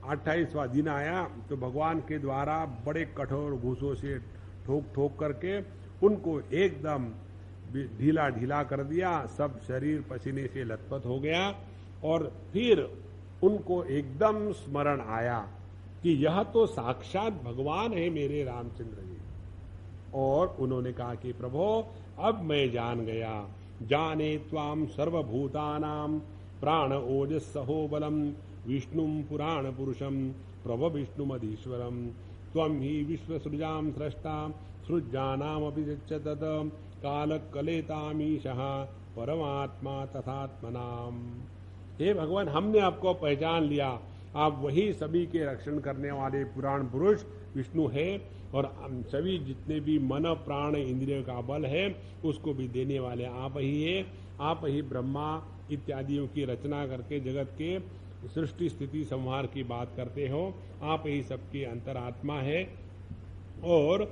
28वां दिन आया तो भगवान के द्वारा बड़े कठोर घूसों से ठोक ठोक करके उनको एकदम ढीला ढीला कर दिया। सब शरीर पसीने से लथपथ हो गया। और फिर उनको एकदम स्मरण आया कि यह तो साक्षात भगवान है मेरे रामचंद्र जी। और उन्होंने कहा कि प्रभो, अब मैं जान गया, जाने त्वाम सर्वभूतानाम प्राण ओजस्सहो बलम विष्णुम पुराण पुरुषम प्रभ विष्णुमधीश्वरम त्वं ही विश्वसृजाम स्रष्टा सृज्जानामपि तत् काल कलेतामीशः परमात्मा तथात्मनाम। हे भगवान, हमने आपको पहचान लिया। आप वही सभी के रक्षण करने वाले पुराण पुरुष विष्णु है, और सभी जितने भी मन प्राण इंद्रियों का बल है उसको भी देने वाले आप ही है। आप ही ब्रह्मा इत्यादियों की रचना करके जगत के सृष्टि स्थिति संहार की बात करते हो। आप ही सबकी अंतरात्मा है। और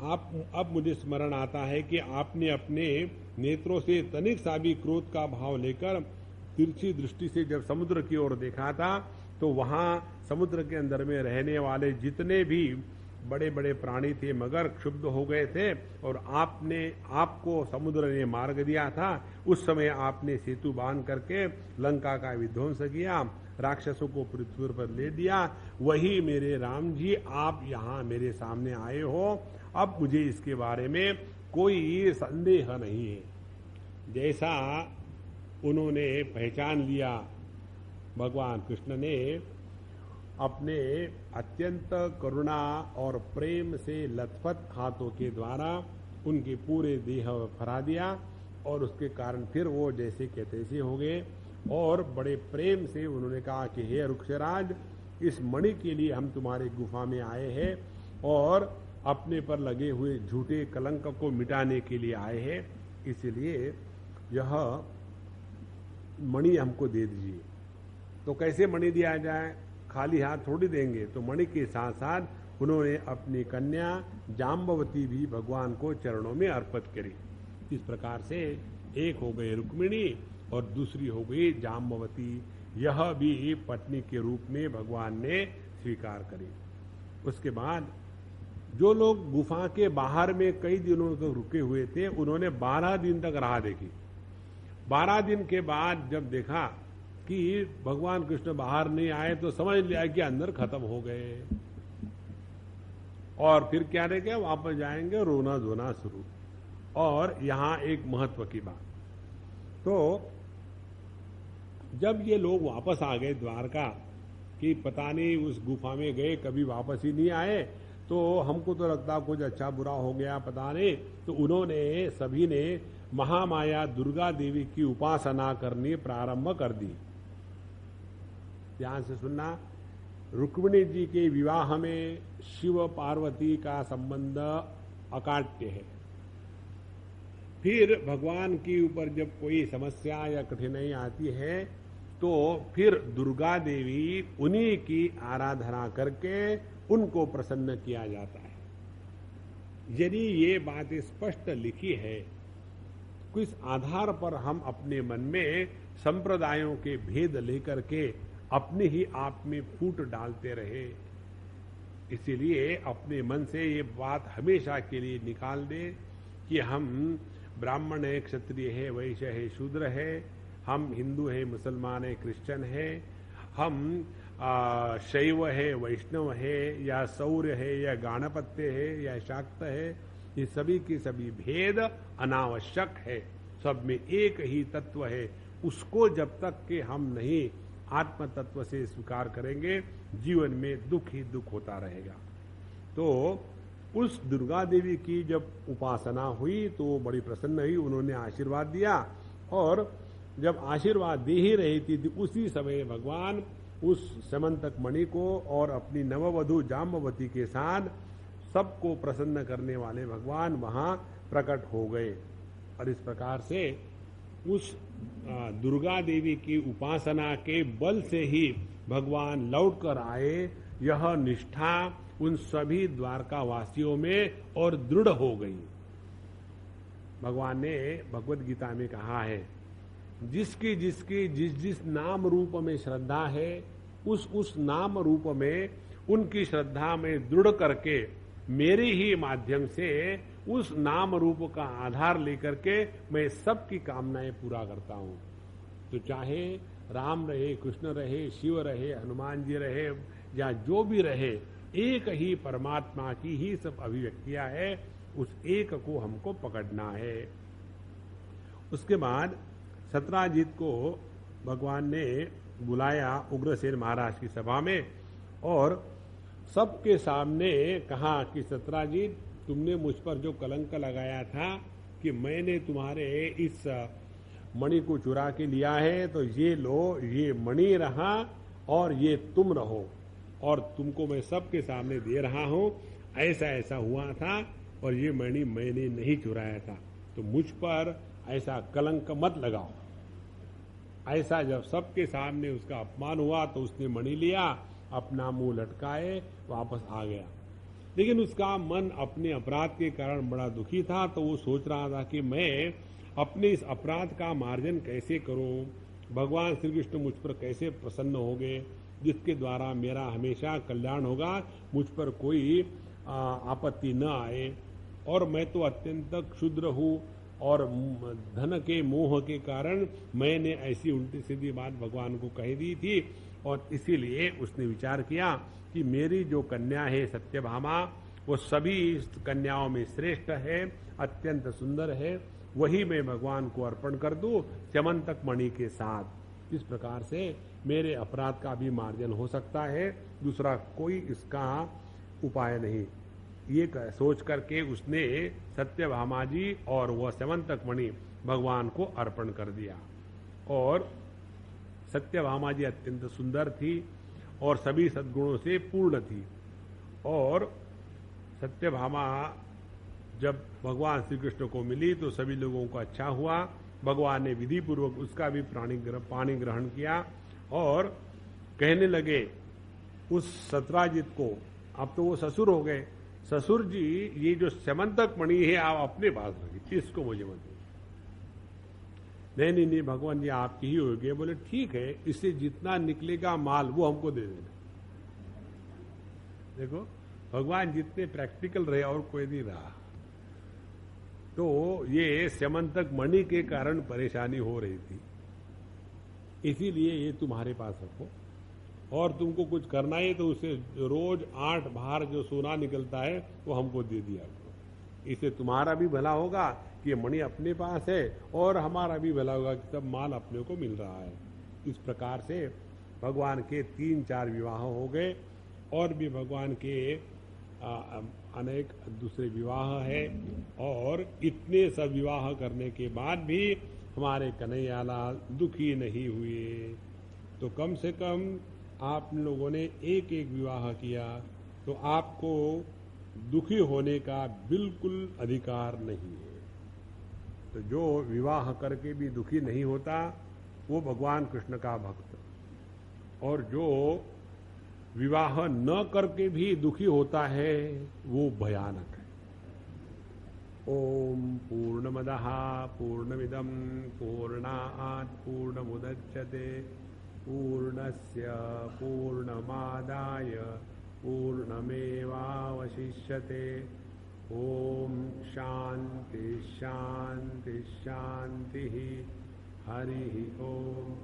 आप, अब मुझे स्मरण आता है कि आपने अपने नेत्रों से तनिक सा भी क्रोध का भाव लेकर तिरछी दृष्टि से जब समुद्र की ओर देखा था, तो वहां समुद्र के अंदर में रहने वाले जितने भी बड़े बड़े प्राणी थे मगर क्षुब्ध हो गए थे, और आपको समुद्र ने मार्ग दिया था। उस समय आपने सेतु बांध करके लंका का विध्वंस किया, राक्षसों को पृथ्वी पर ले दिया। वही मेरे राम जी, आप यहाँ मेरे सामने आए हो। अब मुझे इसके बारे में कोई संदेह नहीं है। जैसा उन्होंने पहचान लिया, भगवान कृष्ण ने अपने अत्यंत करुणा और प्रेम से लथपथ हाथों के द्वारा उनके पूरे देह फरा दिया, और उसके कारण फिर वो जैसे के तैसे हो गए। और बड़े प्रेम से उन्होंने कहा कि हे वृक्षराज, इस मणि के लिए हम तुम्हारे गुफा में आए हैं और अपने पर लगे हुए झूठे कलंक को मिटाने के लिए आए हैं, इसलिए यह मणि हमको दे दीजिए। तो कैसे मणि दिया जाए? खाली हाथ थोड़ी देंगे। तो मणि के साथ साथ उन्होंने अपनी कन्या जाम्बवती भी भगवान को चरणों में अर्पित करी। इस प्रकार से एक हो गई रुक्मिणी और दूसरी हो गई जाम्बवती। यह भी पत्नी के रूप में भगवान ने स्वीकार करी। उसके बाद जो लोग गुफा के बाहर में कई दिनों तक रुके हुए थे, उन्होंने 12 दिन तक राह देखी। 12 दिन के बाद जब देखा कि भगवान कृष्ण बाहर नहीं आए, तो समझ लिया कि अंदर खत्म हो गए। और फिर क्या रह गया, वापस जाएंगे, रोना धोना शुरू। और यहां एक महत्व की बात, तो जब ये लोग वापस आ गए द्वारका, कि पता नहीं उस गुफा में गए, कभी वापस ही नहीं आए, तो हमको तो लगता कुछ अच्छा बुरा हो गया, पता नहीं। तो उन्होंने सभी ने महामाया दुर्गा देवी की उपासना करनी प्रारंभ कर दी। ध्यान से सुनना, रुक्मिणी जी के विवाह में शिव पार्वती का संबंध अकाट्य है। फिर भगवान के ऊपर जब कोई समस्या या कठिनाई आती है, तो फिर दुर्गा देवी उन्हीं की आराधना करके उनको प्रसन्न किया जाता है। यदि ये बात स्पष्ट लिखी है, किस आधार पर हम अपने मन में संप्रदायों के भेद लेकर के अपने ही आप में फूट डालते रहे? इसीलिए अपने मन से ये बात हमेशा के लिए निकाल दें कि हम ब्राह्मण है, क्षत्रिय है, वैश्य है, शूद्र है, हम हिंदू है, मुसलमान है, क्रिश्चियन है, हम शैव है, वैष्णव है, या सौर्य है, या गाणपत्य है, या शाक्त है, ये सभी के सभी भेद अनावश्यक है। सब में एक ही तत्व है। उसको जब तक कि हम नहीं आत्म तत्व से स्वीकार करेंगे, जीवन में दुख ही दुख होता रहेगा। तो उस दुर्गा देवी की जब उपासना हुई तो वो बड़ी प्रसन्न हुई, उन्होंने आशीर्वाद दिया। और जब आशीर्वाद दे ही रही थी तो उसी समय भगवान उस समंतक मणि को और अपनी नववधू जाम्बवती के साथ सबको प्रसन्न करने वाले भगवान वहां प्रकट हो गए। और इस प्रकार से उस दुर्गा देवी की उपासना के बल से ही भगवान लौट कर आए। यह निष्ठा उन सभी द्वारका वासियों में और दृढ़ हो गई। भगवान ने भगवत गीता में कहा है, जिसकी जिसकी जिस जिस नाम रूप में श्रद्धा है, उस नाम रूप में उनकी श्रद्धा में दृढ़ करके मेरे ही माध्यम से उस नाम रूप का आधार लेकर के मैं सबकी कामनाएं पूरा करता हूं। तो चाहे राम रहे, कृष्ण रहे, शिव रहे, हनुमान जी रहे, या जो भी रहे, एक ही परमात्मा की ही सब अभिव्यक्तियां है। उस एक को हमको पकड़ना है। उसके बाद सत्राजित को भगवान ने बुलाया उग्रसेन महाराज की सभा में और सबके सामने कहा कि सत्राजित, तुमने मुझ पर जो कलंक लगाया था कि मैंने तुम्हारे इस मणि को चुरा के लिया है, तो ये लो, ये मणि रहा और ये तुम रहो, और तुमको मैं सबके सामने दे रहा हूं। ऐसा ऐसा हुआ था और ये मणि मैंने नहीं चुराया था, तो मुझ पर ऐसा कलंक मत लगाओ। ऐसा जब सबके सामने उसका अपमान हुआ तो उसने मणि लिया, अपना मुंह लटकाए वापस आ गया। लेकिन उसका मन अपने अपराध के कारण बड़ा दुखी था, तो वो सोच रहा था कि मैं अपने इस अपराध का मार्जन कैसे करूं, भगवान श्री कृष्ण मुझ पर कैसे प्रसन्न होंगे, जिसके द्वारा मेरा हमेशा कल्याण होगा, मुझ पर कोई आपत्ति न आए। और मैं तो अत्यंत क्षुद्र हूं और धन के मोह के कारण मैंने ऐसी उल्टी सीधी बात भगवान को कह दी थी। और इसीलिए उसने विचार किया कि मेरी जो कन्या है सत्यभामा, वो सभी कन्याओं में श्रेष्ठ है, अत्यंत सुंदर है, वही मैं भगवान को अर्पण कर दूं समंतक मणि के साथ। इस प्रकार से मेरे अपराध का भी मार्जन हो सकता है, दूसरा कोई इसका उपाय नहीं। ये सोच करके उसने सत्यभामा जी और वह समंतक मणि भगवान को अर्पण कर दिया। और सत्यभामा जी अत्यंत सुंदर थी और सभी सद्गुणों से पूर्ण थी। और सत्यभामा जब भगवान श्री कृष्ण को मिली तो सभी लोगों को अच्छा हुआ। भगवान ने विधि पूर्वक उसका भी पानी ग्रहण किया और कहने लगे उस सत्राजित को, अब तो वो ससुर हो गए, ससुर जी ये जो समंतक मणि है आप अपने पास रखिए, इसको मुझे मत दो। नहीं, भगवान जी आपकी ही होगी। बोले ठीक है, इससे जितना निकलेगा माल वो हमको दे देना। देखो भगवान जितने प्रैक्टिकल रहे और कोई नहीं रहा। तो ये समंतक मणि के कारण परेशानी हो रही थी, इसीलिए ये तुम्हारे पास रखो, और तुमको कुछ करना है तो उसे रोज 8 बार जो सोना निकलता है वो हमको दे दिया करो। इससे तुम्हारा भी भला होगा कि ये मणि अपने पास है और हमारा भी भला होगा कि सब माल अपने को मिल रहा है। इस प्रकार से भगवान के 3-4 विवाह हो गए और भी भगवान के अनेक दूसरे विवाह है। और इतने सब विवाह करने के बाद भी हमारे कन्हैयालाल दुखी नहीं हुए। तो कम से कम आप लोगों ने एक एक विवाह किया तो आपको दुखी होने का बिल्कुल अधिकार नहीं है। तो जो विवाह करके भी दुखी नहीं होता वो भगवान कृष्ण का भक्त। और जो विवाह न करके भी दुखी होता है वो भयानक है। ओम पूर्णमदः पूर्णमिदं पूर्णात् पूर्णमुदच्यते पूर्णस्य पूर्णमादाय पूर्णमेवावशिष्यते। ओम शांति शांति शांति। हरि ओम।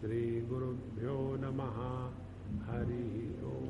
श्री गुरुभ्यो नमः। हरि ओम।